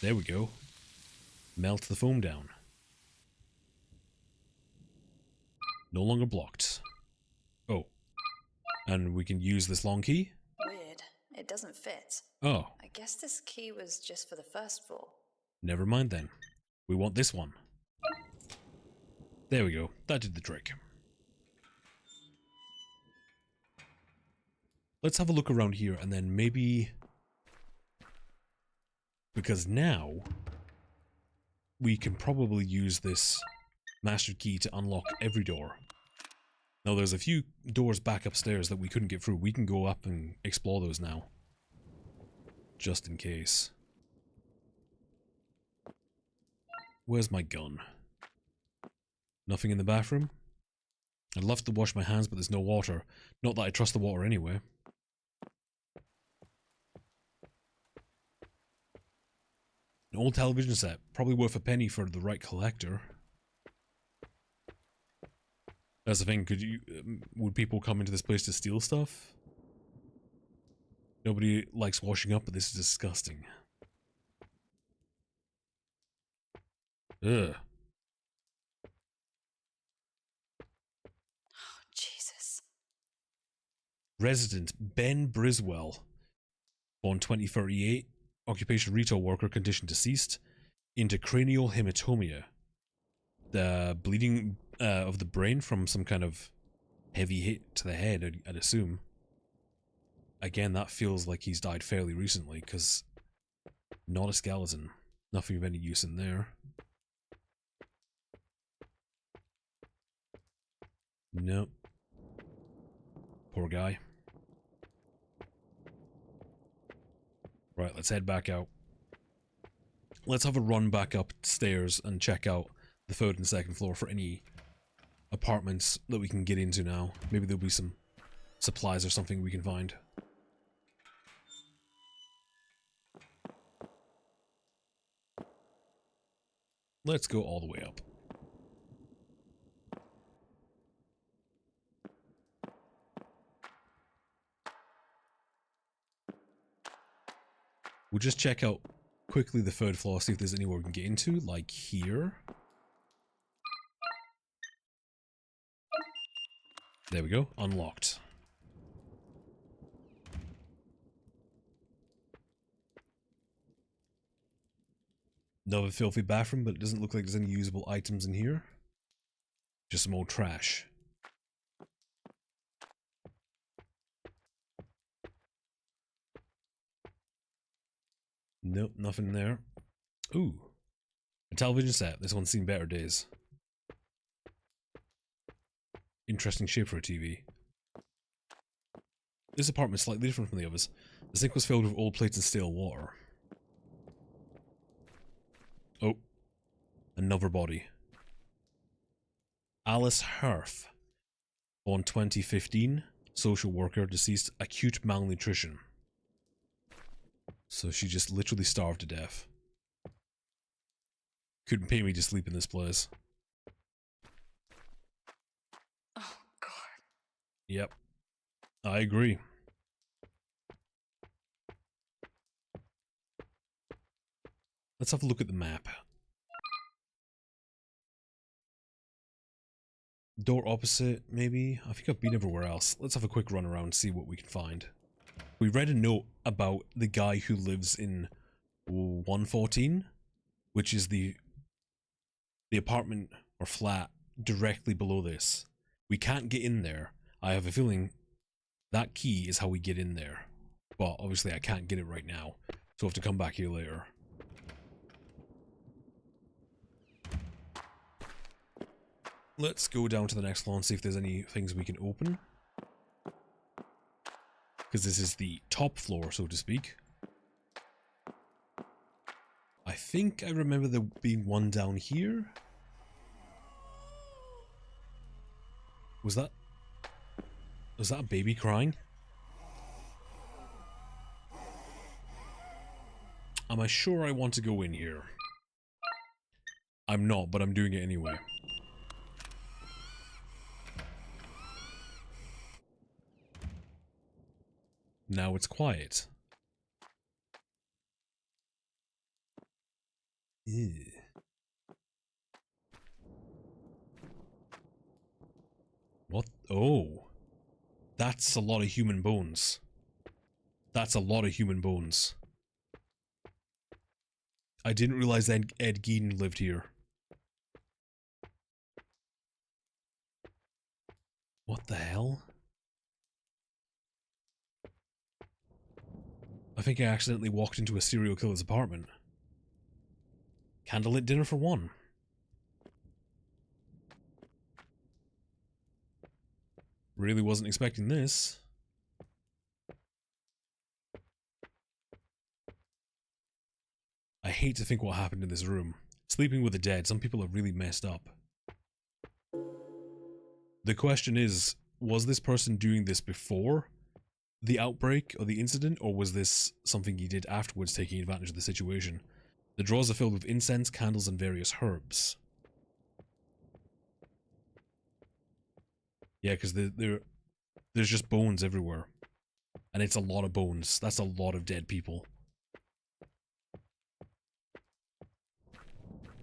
there we go. Melt the foam down. No longer blocked. Oh. And we can use this long key? Weird. It doesn't fit. Oh. I guess this key was just for the first floor. Never mind then. We want this one. There we go. That did the trick. Let's have a look around here and then maybe... because now we can probably use this master key to unlock every door. Now there's a few doors back upstairs that we couldn't get through. We can go up and explore those now. Just in case. Where's my gun? Nothing in the bathroom? I'd love to wash my hands, but there's no water. Not that I trust the water anyway. An old television set. Probably worth a penny for the right collector. That's the thing. Would people come into this place to steal stuff? Nobody likes washing up, but this is disgusting. Ugh. Oh, Jesus. Resident Ben Briswell, born 2038, occupation retail worker, condition deceased, intracranial hematomia. The bleeding of the brain from some kind of heavy hit to the head, I'd assume. Again, that feels like he's died fairly recently, because not a skeleton. Nothing of any use in there. Nope. Poor guy. Right, let's head back out. Let's have a run back upstairs and check out the third and second floor for any apartments that we can get into now. Maybe there'll be some supplies or something we can find. Let's go all the way up. We'll just check out quickly the third floor, see if there's anywhere we can get into, like here. There we go, unlocked. Another filthy bathroom, but it doesn't look like there's any usable items in here. Just some old trash. Nope, nothing there. Ooh. A television set. This one's seen better days. Interesting shape for a TV. This apartment's slightly different from the others. The sink was filled with old plates and stale water. Oh. Another body. Alice Herf. Born 2015. Social worker. Deceased. Acute malnutrition. So she just literally starved to death. Couldn't pay me to sleep in this place. Oh, God. Yep. I agree. Let's have a look at the map. Door opposite, maybe? I think I've been everywhere else. Let's have a quick run around and see what we can find. We read a note about the guy who lives in 114, which is the apartment or flat directly below this. We can't get in there. I have a feeling that key is how we get in there. But obviously I can't get it right now, so I have to come back here later. Let's go down to the next floor and see if there's any things we can open. Because this is the top floor, so to speak. I think I remember there being one down here. Was that a baby crying? Am I sure I want to go in here? I'm not, but I'm doing it anyway. Now it's quiet. Ew. What? Oh. That's a lot of human bones. That's a lot of human bones. I didn't realize Ed Gein lived here. What the hell? I think I accidentally walked into a serial killer's apartment. Candlelit dinner for one. Really wasn't expecting this. I hate to think what happened in this room. Sleeping with the dead, some people are really messed up. The question is, was this person doing this before the outbreak or the incident, or was this something he did afterwards, taking advantage of the situation? The drawers are filled with incense, candles, and various herbs. Yeah, because there's just bones everywhere. And it's a lot of bones. That's a lot of dead people.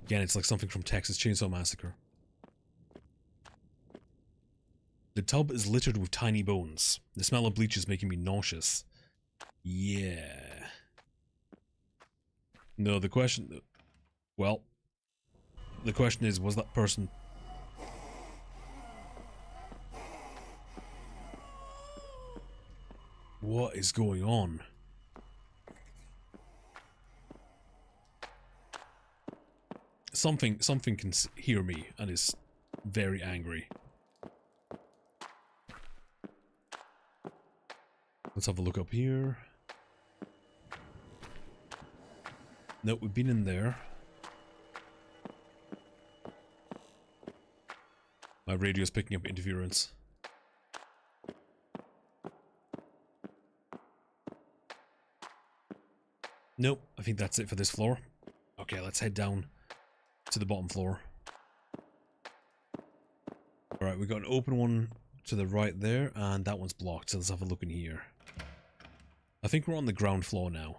Again, it's like something from Texas Chainsaw Massacre. The tub is littered with tiny bones. The smell of bleach is making me nauseous. Yeah. No, the question... Well, the question is, was that person... What is going on? Something can hear me and is very angry. Let's have a look up here. Nope, we've been in there. My radio's picking up interference. Nope, I think that's it for this floor. Okay, let's head down to the bottom floor. Alright, we've got an open one to the right there, and that one's blocked, so let's have a look in here. I think we're on the ground floor now.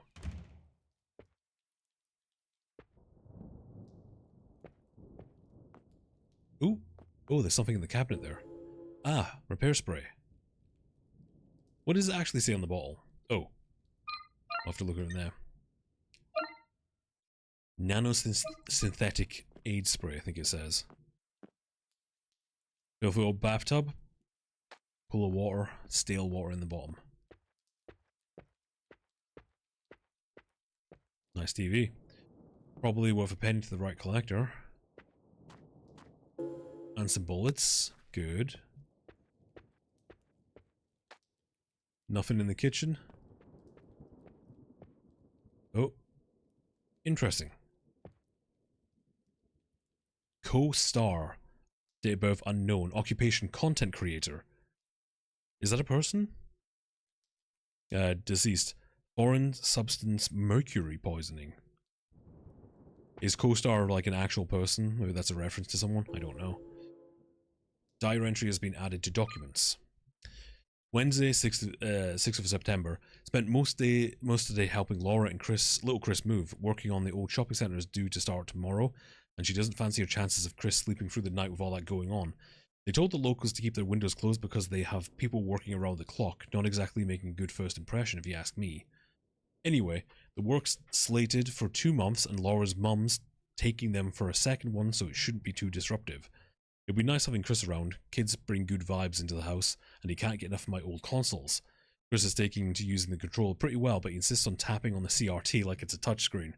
Ooh. Oh, there's something in the cabinet there. Ah, repair spray. What does it actually say on the bottle? Oh. I'll have to look at it now. Nanosynthetic aid spray, I think it says. Fill the old bathtub. Pool of water, stale water in the bottom. Nice TV. Probably worth a penny to the right collector. And some bullets. Good. Nothing in the kitchen. Oh. Interesting. Co-star. Date of birth unknown. Occupation content creator. Is that a person? Deceased. Foreign substance mercury poisoning. Is co-star like an actual person? Maybe that's a reference to someone? I don't know. Diary entry has been added to documents. Wednesday, 6th of September. Spent most of the day helping Laura and little Chris move. Working on the old shopping centre is due to start tomorrow, and she doesn't fancy her chances of Chris sleeping through the night with all that going on. They told the locals to keep their windows closed because they have people working around the clock, not exactly making a good first impression if you ask me. Anyway, the work's slated for 2 months and Laura's mum's taking them for a second one, so it shouldn't be too disruptive. It'd be nice having Chris around. Kids bring good vibes into the house, and he can't get enough of my old consoles. Chris is taking to using the controller pretty well, but he insists on tapping on the CRT like it's a touchscreen.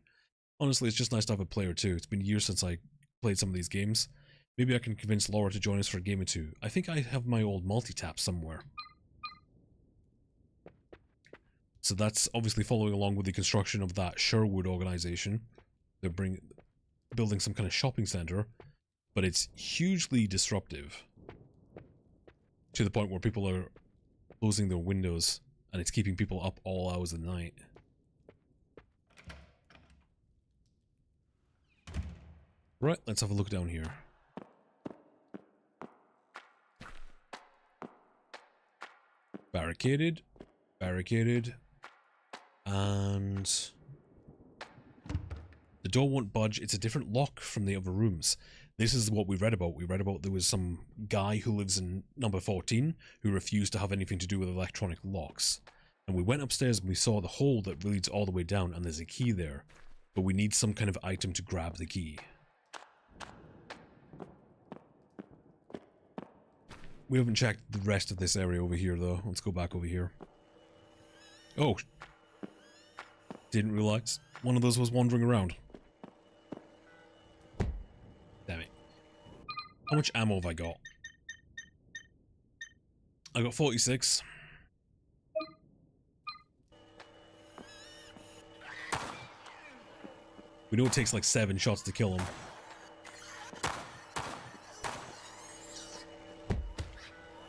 Honestly, it's just nice to have a player too. It's been years since I played some of these games. Maybe I can convince Laura to join us for a game or two. I think I have my old multi-tap somewhere. So that's obviously following along with the construction of that Sherwood organization. They're building some kind of shopping center, but it's hugely disruptive to the point where people are closing their windows and it's keeping people up all hours of the night. Right, let's have a look down here. Barricaded, barricaded, and the door won't budge. It's a different lock from the other rooms. This is what we read about. We read about there was some guy who lives in number 14 who refused to have anything to do with electronic locks. And we went upstairs and we saw the hole that leads all the way down, and there's a key there. But we need some kind of item to grab the key. We haven't checked the rest of this area over here, though. Let's go back over here. Oh. Didn't realize one of those was wandering around. Damn it. How much ammo have I got? I got 46. We know it takes like 7 shots to kill him.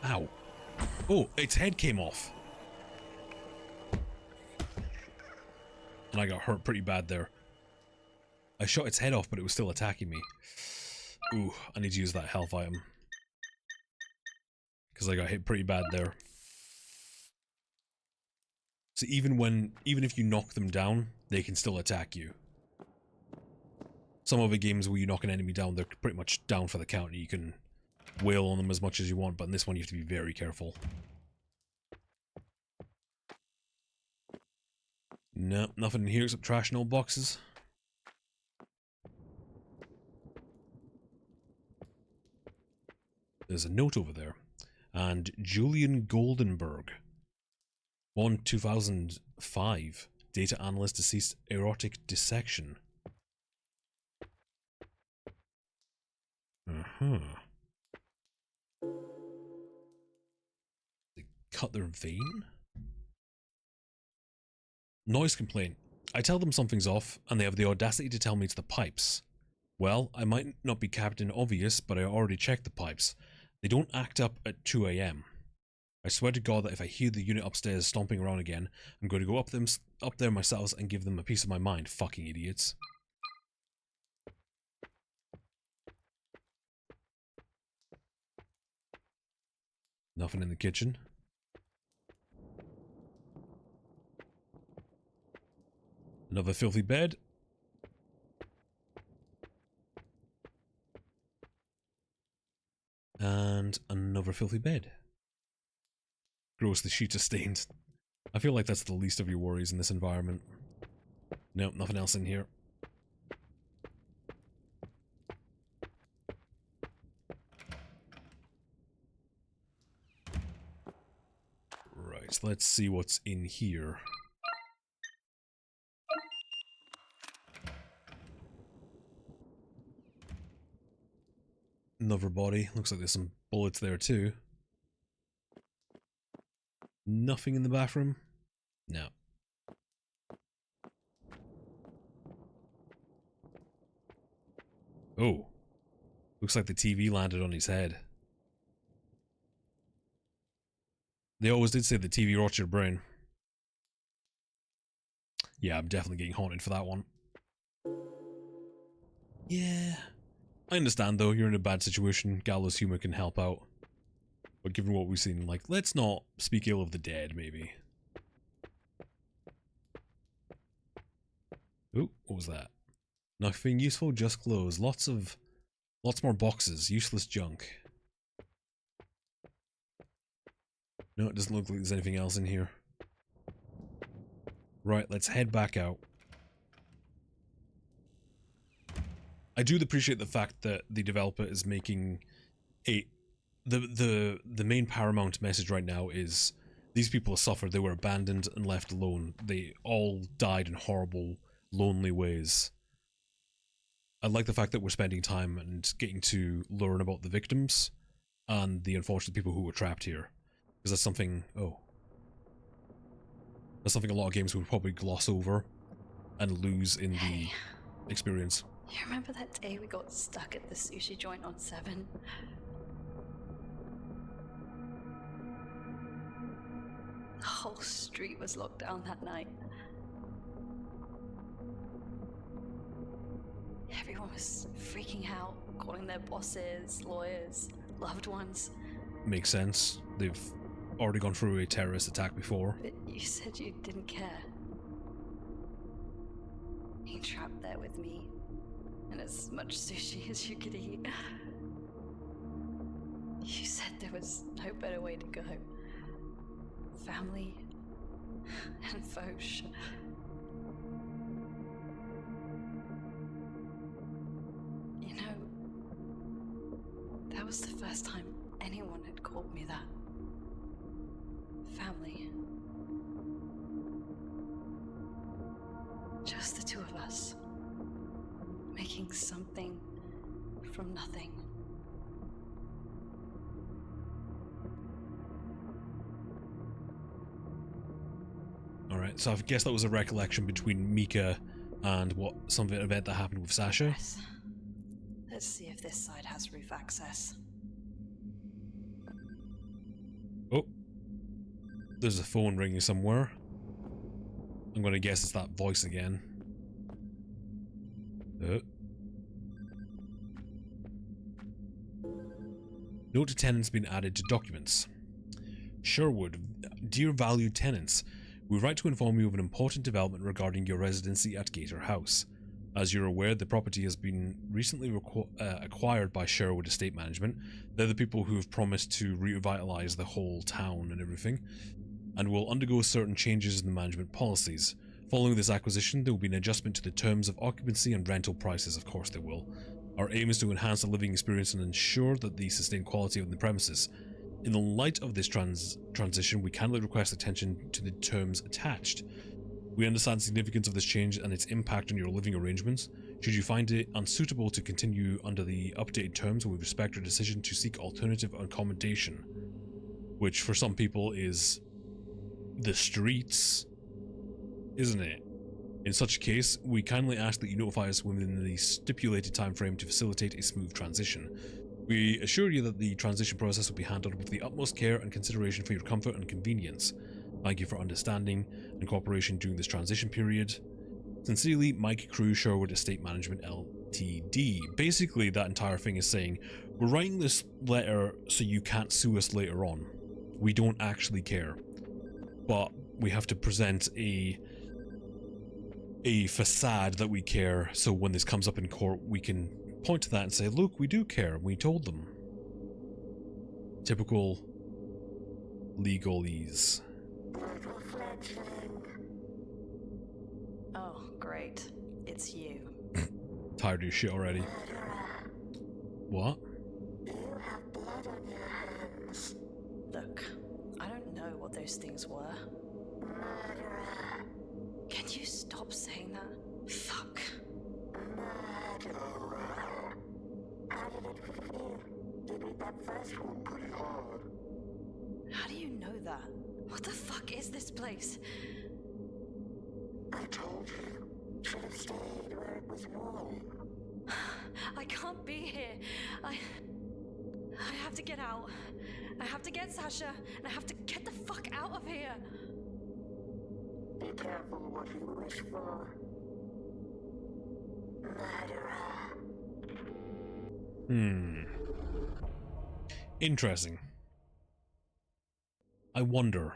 Ow. Oh, its head came off. And I got hurt pretty bad there. I shot its head off, but it was still attacking me. Ooh, I need to use that health item. Because I got hit pretty bad there. So even if you knock them down, they can still attack you. Some other games where you knock an enemy down, they're pretty much down for the count. You can wail on them as much as you want, but in this one you have to be very careful. No, nothing in here except trash and old boxes. There's a note over there. And Julian Goldenberg. Born 2005. Data analyst, deceased, erotic dissection. They cut their vein? Noise complaint. I tell them something's off, and they have the audacity to tell me it's the pipes. Well, I might not be Captain Obvious, but I already checked the pipes. They don't act up at 2 AM. I swear to God that if I hear the unit upstairs stomping around again, I'm going to go up there myself and give them a piece of my mind, fucking idiots. Nothing in the kitchen. Another filthy bed. And another filthy bed. Gross, the sheets are stained. I feel like that's the least of your worries in this environment. Nope, nothing else in here. Right, so let's see what's in here. Another body. Looks like there's some bullets there too. Nothing in the bathroom? No. Oh. Looks like the TV landed on his head. They always did say the TV rots your brain. Yeah, I'm definitely getting haunted for that one. Yeah. I understand though, you're in a bad situation, gallows humor can help out. But given what we've seen, like, let's not speak ill of the dead, maybe. Ooh, what was that? Nothing useful, just clothes. Lots more boxes, useless junk. No, it doesn't look like there's anything else in here. Right, let's head back out. I do appreciate the fact that the developer is making the main paramount message right now is these people have suffered, they were abandoned and left alone. They all died in horrible, lonely ways. I like the fact that we're spending time and getting to learn about the victims and the unfortunate people who were trapped here. Because that's something, that's something a lot of games would probably gloss over and lose in the experience. You remember that day we got stuck at the sushi joint on 7? The whole street was locked down that night. Everyone was freaking out, calling their bosses, lawyers, loved ones. Makes sense. They've already gone through a terrorist attack before. But you said you didn't care. Being trapped there with me, and as much sushi as you could eat. You said there was no better way to go. Family and Foch. You know, that was the first time anyone had called me that. Family. Just the two of us. Making something from nothing. Alright, so I guess that was a recollection between Mica and some event that happened with Sasha. Yes. Let's see if this side has roof access. Oh. There's a phone ringing somewhere. I'm gonna guess it's that voice again. Note to tenants been added to documents. Sherwood, dear valued tenants, we write to inform you of an important development regarding your residency at Gator House. As you're aware, the property has been recently acquired by Sherwood Estate Management. They're the people who have promised to revitalize the whole town and everything, and will undergo certain changes in the management policies. Following this acquisition, there will be an adjustment to the terms of occupancy and rental prices, of course there will. Our aim is to enhance the living experience and ensure that the sustained quality of the premises. In the light of this transition, we kindly request attention to the terms attached. We understand the significance of this change and its impact on your living arrangements. Should you find it unsuitable to continue under the updated terms, we respect your decision to seek alternative accommodation. Which for some people is the streets, isn't it? In such a case, we kindly ask that you notify us within the stipulated time frame to facilitate a smooth transition. We assure you that the transition process will be handled with the utmost care and consideration for your comfort and convenience. Thank you for understanding and cooperation during this transition period. Sincerely, Mike Crew, Sherwood Estate Management Ltd. Basically, that entire thing is saying, we're writing this letter so you can't sue us later on. We don't actually care. But we have to present a facade that we care, so when this comes up in court, we can point to that and say, look, we do care, we told them. Typical legalese. Oh, great. It's you. Tired of your shit already. What? You have blood on your hands. Look, I don't know what those things were. Murderer. Can you stop saying that? Fuck. Murderer. How did it feel? You beat that first one pretty hard. How do you know that? What the fuck is this place? I told you. Should have stayed where it was warm. I can't be here. I have to get out. I have to get Sasha, and I have to get the fuck out of here. Be careful what you wish for. Murderer. Interesting. I wonder.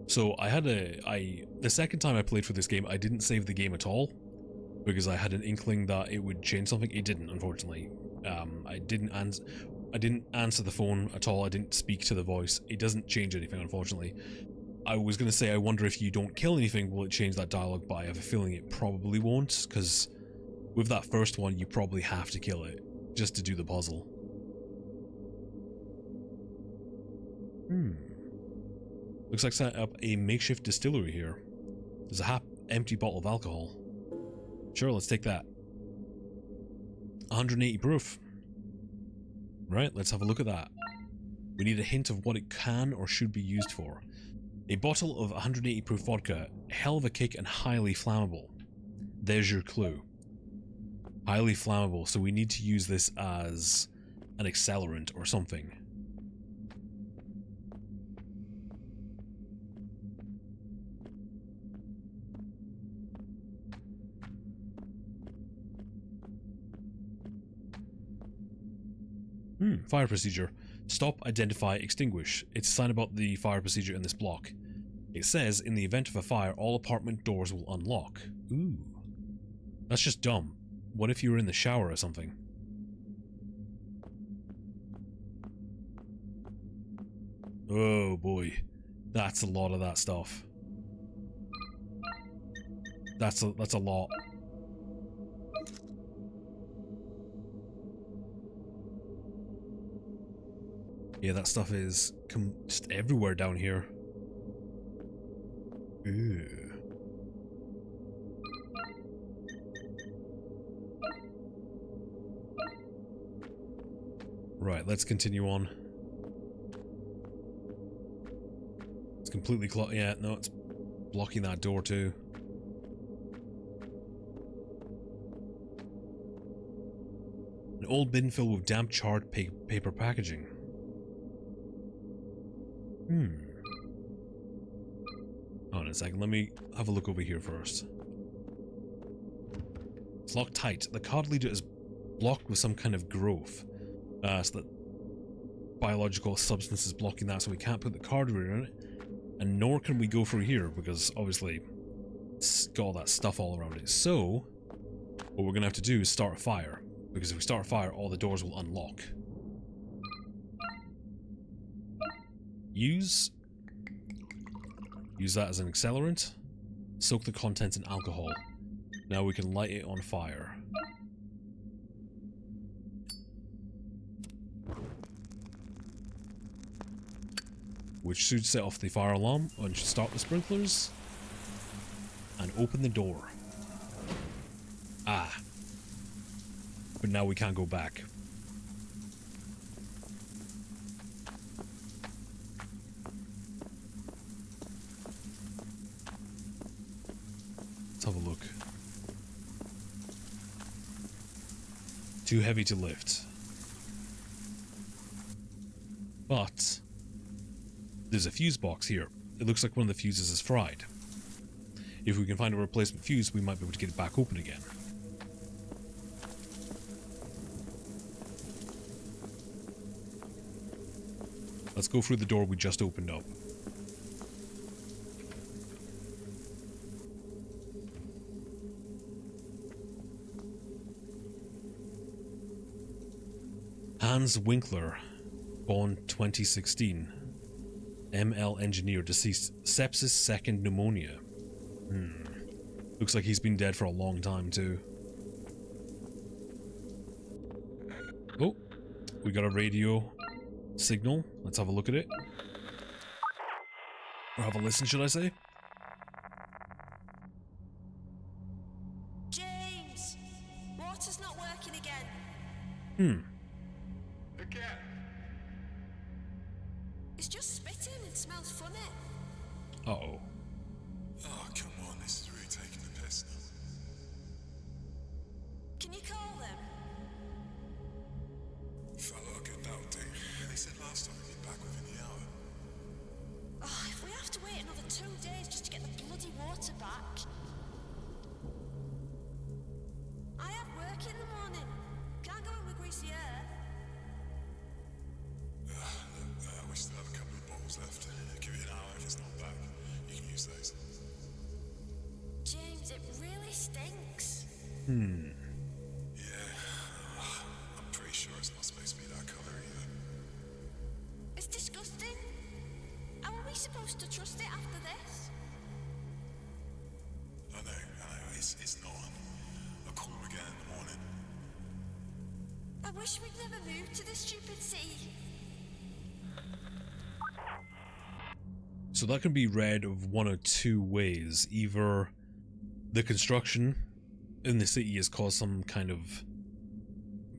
So the second time I played for this game, I didn't save the game at all because I had an inkling that it would change something. It didn't, unfortunately. I didn't I didn't answer the phone at all. I didn't speak to the voice. It doesn't change anything, unfortunately. I was going to say, I wonder if you don't kill anything, will it change that dialogue? But I have a feeling it probably won't, because with that first one, you probably have to kill it just to do the puzzle. Looks like set up a makeshift distillery here. There's a half-empty bottle of alcohol. Sure, let's take that. 180 proof. Right, let's have a look at that. We need a hint of what it can or should be used for. A bottle of 180 proof vodka, hell of a kick and highly flammable. There's your clue. Highly flammable, so we need to use this as an accelerant or something. Fire procedure. Stop, identify, extinguish. It's a sign about the fire procedure in this block. It says, in the event of a fire, all apartment doors will unlock. Ooh. That's just dumb. What if you were in the shower or something? Oh boy. That's a lot of that stuff. That's a lot. Yeah, that stuff is just everywhere down here. Ew. Right, let's continue on. It's completely clogged. Yeah, no, it's blocking that door too. An old bin filled with damp, charred paper packaging. Hold on a second, let me have a look over here first. It's locked tight. The card leader is blocked with some kind of growth. So that biological substance is blocking that, so we can't put the card reader in it. And nor can we go through here, because obviously it's got all that stuff all around it. So, what we're going to have to do is start a fire. Because if we start a fire, all the doors will unlock. Use that as an accelerant. Soak the contents in alcohol. Now we can light it on fire. Which should set off the fire alarm and should start the sprinklers. And open the door. Ah. But now we can't go back. Let's have a look. Too heavy to lift. But there's a fuse box here. It looks like one of the fuses is fried. If we can find a replacement fuse, we might be able to get it back open again. Let's go through the door we just opened up. Hans Winkler, born 2016. ML engineer, deceased. Sepsis, second pneumonia. Looks like he's been dead for a long time too. Oh, we got a radio signal. Let's have a look at it. Or have a listen, should I say? James! Water's not working again. Again? It's just spitting and smells funny. Uh-oh. Oh, come on, this is really taking the piss now. Can you call them? Felt like a that'll do. They said last time we'd be back within the hour. Oh, if we have to wait another 2 days just to get the bloody water back. I have work in the morning. Can't go in with greasy hair. We still have a couple of bottles left. Give it an hour. If it's not back, you can use those. James, it really stinks. Yeah. I'm pretty sure it's not supposed to be that colour either. wish we'd never moved to this stupid city. So that can be read of one of two ways. Either the construction in the city has caused some kind of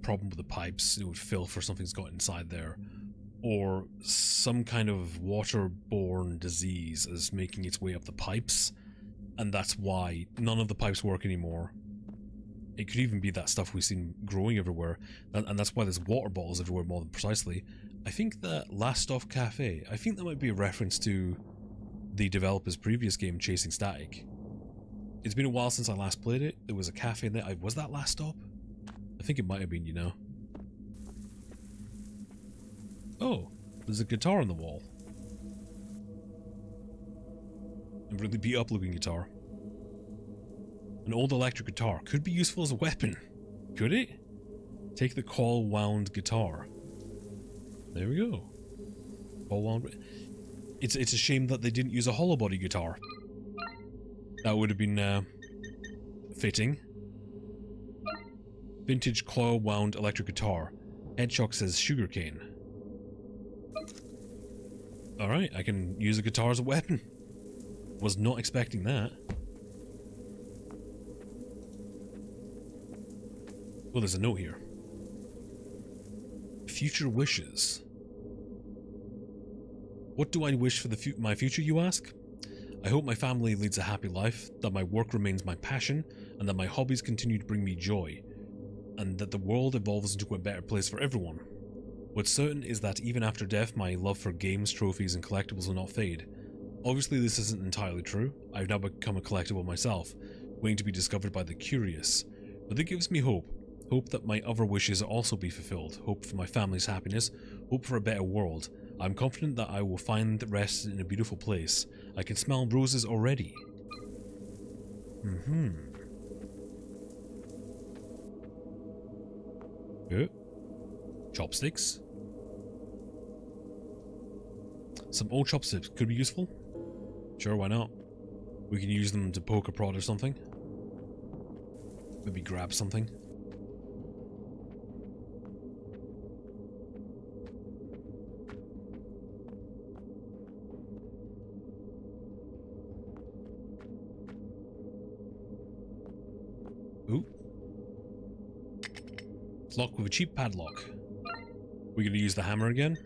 problem with the pipes, it would filth or something's got inside there, or some kind of waterborne disease is making its way up the pipes, and that's why none of the pipes work anymore. It could even be that stuff we've seen growing everywhere, and that's why there's water bottles everywhere more than precisely. I think that Last Off Cafe, I think that might be a reference to the developer's previous game, Chasing Static. It's been a while since I last played it. There was a cafe in there. Was that Last Stop? I think it might have been, you know. Oh, there's a guitar on the wall. A really beat up looking guitar. An old electric guitar. Could be useful as a weapon. Could it? Take the coil wound guitar. There we go. Coil wound. It's a shame that they didn't use a Hollowbody guitar. That would have been fitting. Vintage coil wound electric guitar. Headshock says sugarcane. Alright, I can use a guitar as a weapon. Was not expecting that. Oh, there's a note here. Future wishes. What do I wish for my future, you ask? I hope my family leads a happy life, that my work remains my passion, and that my hobbies continue to bring me joy, and that the world evolves into a better place for everyone. What's certain is that even after death, my love for games, trophies, and collectibles will not fade. Obviously, this isn't entirely true. I've now become a collectible myself, waiting to be discovered by the curious. But it gives me hope. Hope that my other wishes also be fulfilled. Hope for my family's happiness. Hope for a better world. I'm confident that I will find rest in a beautiful place. I can smell roses already. Chopsticks. Some old chopsticks could be useful. Sure, why not? We can use them to poke a prod or something. Maybe grab something. Ooh. It's locked with a cheap padlock. We're gonna use the hammer again?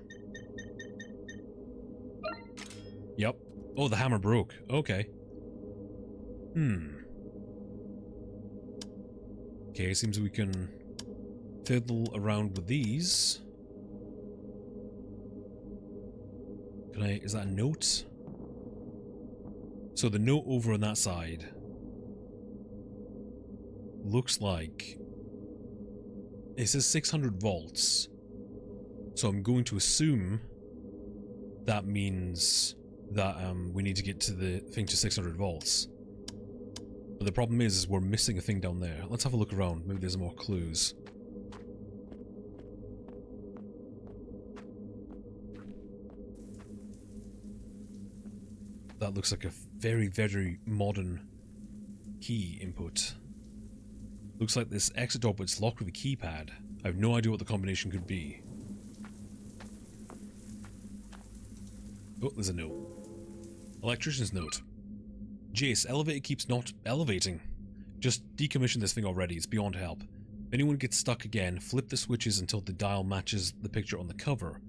Yep. Oh, the hammer broke. Okay. Okay, seems we can fiddle around with these. Can I... is that a note? So the note over on that side looks like it says 600 volts, so I'm going to assume that means that we need to get to the thing to 600 volts. But the problem is we're missing a thing down there. Let's have a look around. Maybe there's more clues. That looks like a very, very modern key input. Looks like this exit door, but it's locked with a keypad. I have no idea what the combination could be. Oh, there's a note. Electrician's note. Jace, elevator keeps not elevating. Just decommission this thing already, it's beyond help. If anyone gets stuck again, flip the switches until the dial matches the picture on the cover.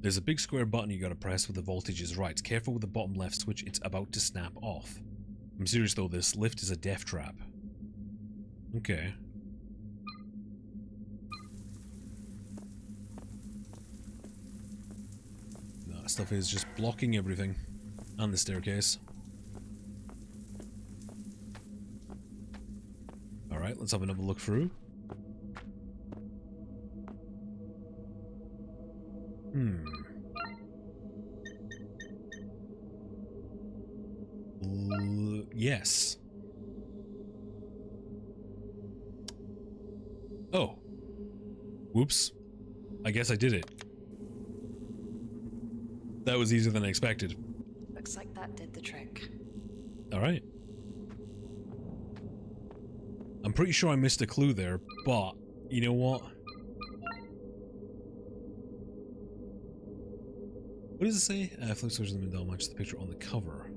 There's a big square button you gotta press where the voltage is right. Careful with the bottom left switch, it's about to snap off. I'm serious though, this lift is a death trap. Okay. That stuff is just blocking everything. And the staircase. Alright, let's have another look through. Yes. Oh. Whoops. I guess I did it. That was easier than I expected. Looks like that did the trick. Alright. I'm pretty sure I missed a clue there, but you know what? What does it say? Flip switch in the middle matches the picture on the cover.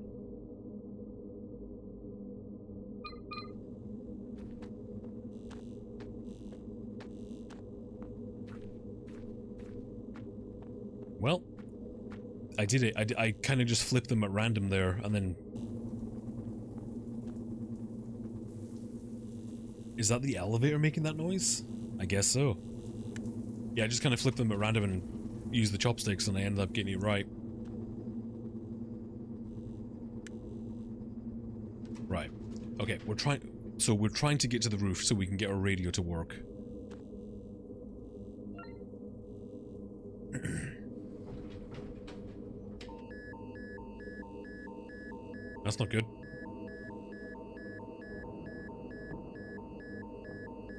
Well, I did it. I kind of just flipped them at random there, and then... Is that the elevator making that noise? I guess so. Yeah, I just kind of flipped them at random and used the chopsticks, and I ended up getting it right. Right. Okay, we're trying to get to the roof so we can get our radio to work. That's not good.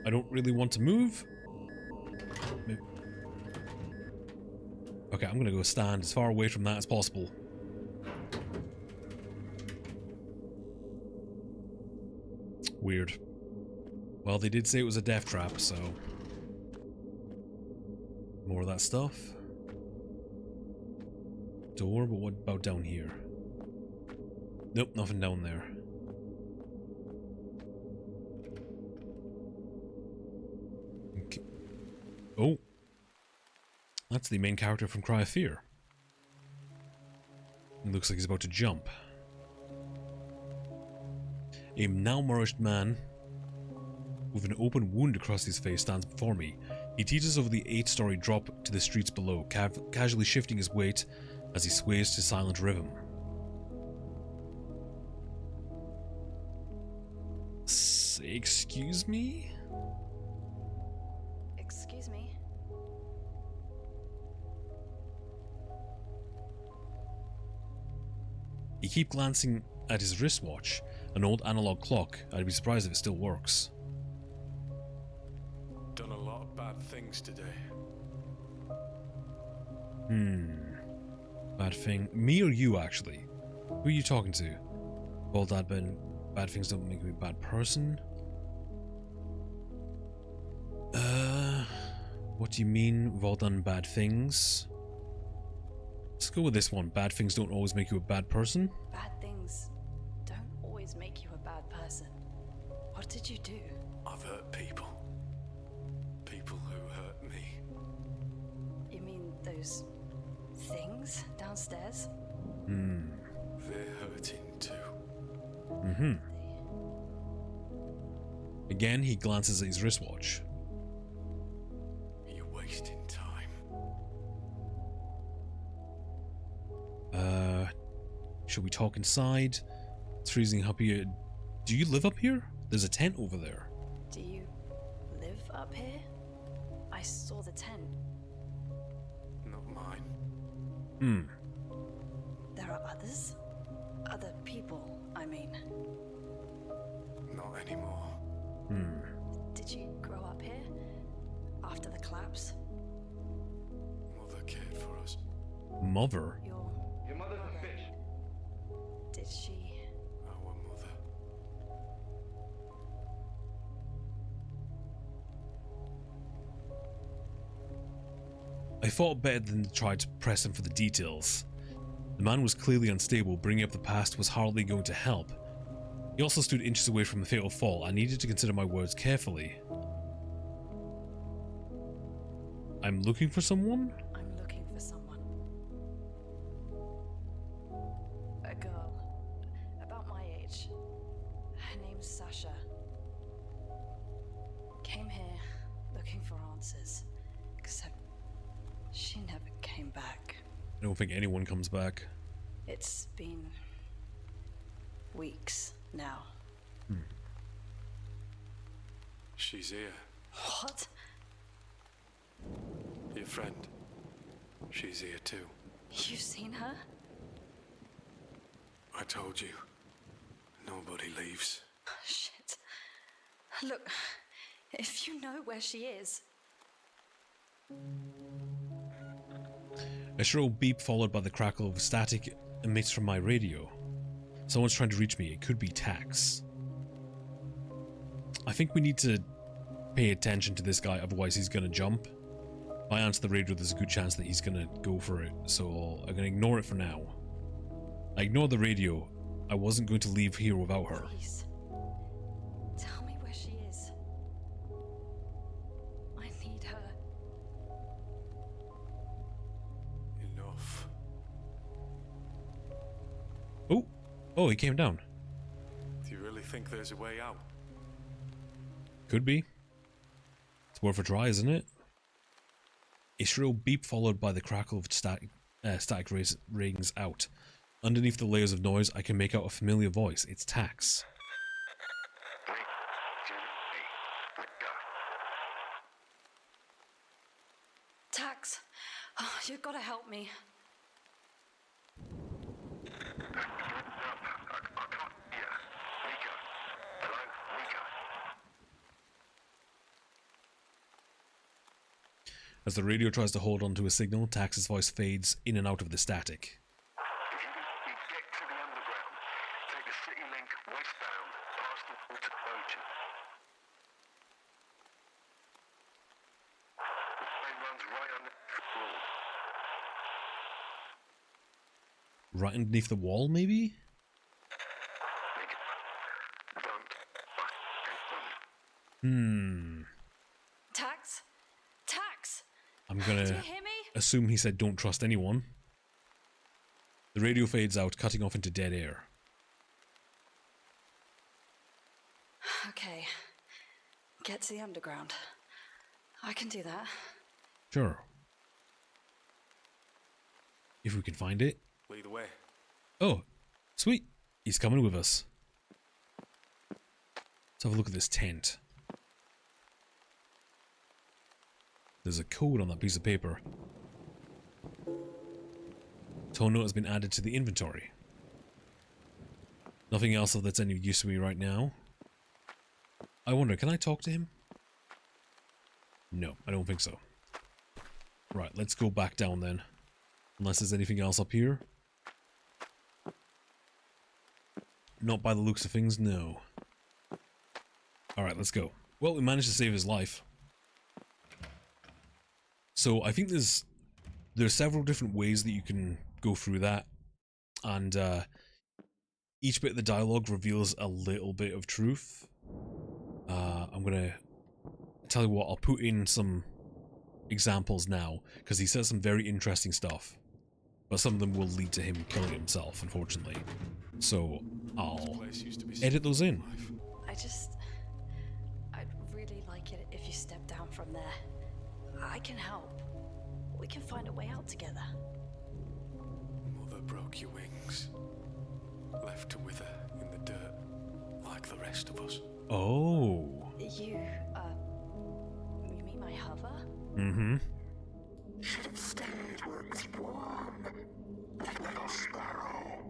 I don't really want to move. Okay, I'm gonna go stand as far away from that as possible. Weird. Well, they did say it was a death trap, so... More of that stuff. Door, but what about down here? Nope, nothing down there. Okay. Oh. That's the main character from Cry of Fear. It looks like he's about to jump. A malnourished man with an open wound across his face stands before me. He teeters over the 8-story drop to the streets below, casually shifting his weight as he sways to silent rhythm. Excuse me? Excuse me? He keeps glancing at his wristwatch, an old analog clock. I'd be surprised if it still works. Done a lot of bad things today. Bad thing. Me or you, actually? Who are you talking to? Well, bad things don't make me a bad person. What do you mean, we've all done bad things? Let's go with this one. Bad things don't always make you a bad person. Bad things don't always make you a bad person. What did you do? I've hurt people. People who hurt me. You mean those things downstairs? They're hurting too. Again, he glances at his wristwatch. You're wasting time. Should we talk inside? It's freezing up here. Do you live up here? There's a tent over there. Do you live up here? I saw the tent. Not mine. There are others? Other people, I mean. Not anymore. Did you grow up here? After the collapse? Mother cared for us. Mother? Your mother's a fish. Did she? Our mother. I thought better than to try to press him for the details. The man was clearly unstable. Bringing up the past was hardly going to help. He also stood inches away from the fatal fall. I needed to consider my words carefully. I'm looking for someone? I'm looking for someone. A girl. About my age. Her name's Sasha. Came here looking for answers. Except she never came back. I don't think anyone comes back. It's been weeks now. She's here. What? Your friend. She's here too. You've seen her? I told you. Nobody leaves. Shit. Look, if you know where she is. A shrill beep followed by the crackle of static emits from my radio. Someone's trying to reach me. It could be Tax. I think we need to pay attention to this guy, otherwise he's gonna jump. If I answer the radio, there's a good chance that he's gonna go for it, so I'm gonna ignore it for now. I ignored the radio. I wasn't going to leave here without her. Please. Tell me where she is. I need her. Enough. Oh, he came down. Do you really think there's a way out? Could be. It's worth a try, isn't it? A shrill beep followed by the crackle of static rings out. Underneath the layers of noise, I can make out a familiar voice. It's Tax. Tax, oh, you've got to help me. As the radio tries to hold onto a signal, Tax's voice fades in and out of the static. If you get to the underground, take the city link westbound past the water ocean. The train runs right under the wall. Right underneath the wall, maybe? Tax? Tax! I'm Do gonna you hear me? assume he said don't trust anyone. The radio fades out, cutting off into dead air. Okay. Get to the underground. I can do that. Sure. If we can find it. Lead the way. Oh, sweet. He's coming with us. Let's have a look at this tent. There's a code on that piece of paper. Tone note has been added to the inventory. Nothing else that's any use to me right now. I wonder, can I talk to him? No, I don't think so. Right, let's go back down then. Unless there's anything else up here. Not by the looks of things, no. Alright, let's go. Well, we managed to save his life. So I think there's several different ways that you can go through that, and each bit of the dialogue reveals a little bit of truth. I'm gonna tell you what, I'll put in some examples now, because he says some very interesting stuff, but some of them will lead to him killing himself, unfortunately. So I'll edit those in. I'd really like it if you step down from there. I can help. We can find a way out together. Mother broke your wings. Left to wither in the dirt, like the rest of us. Oh. You mean my hover? Mm-hmm. Should have stayed where it was warm, like little sparrow.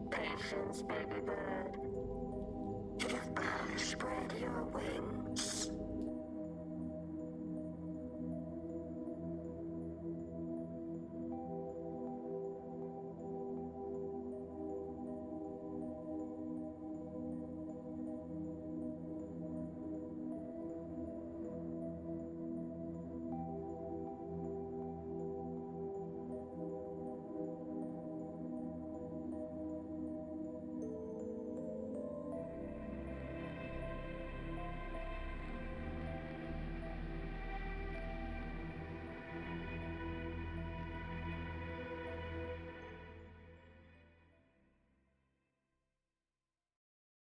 Patience, baby bird.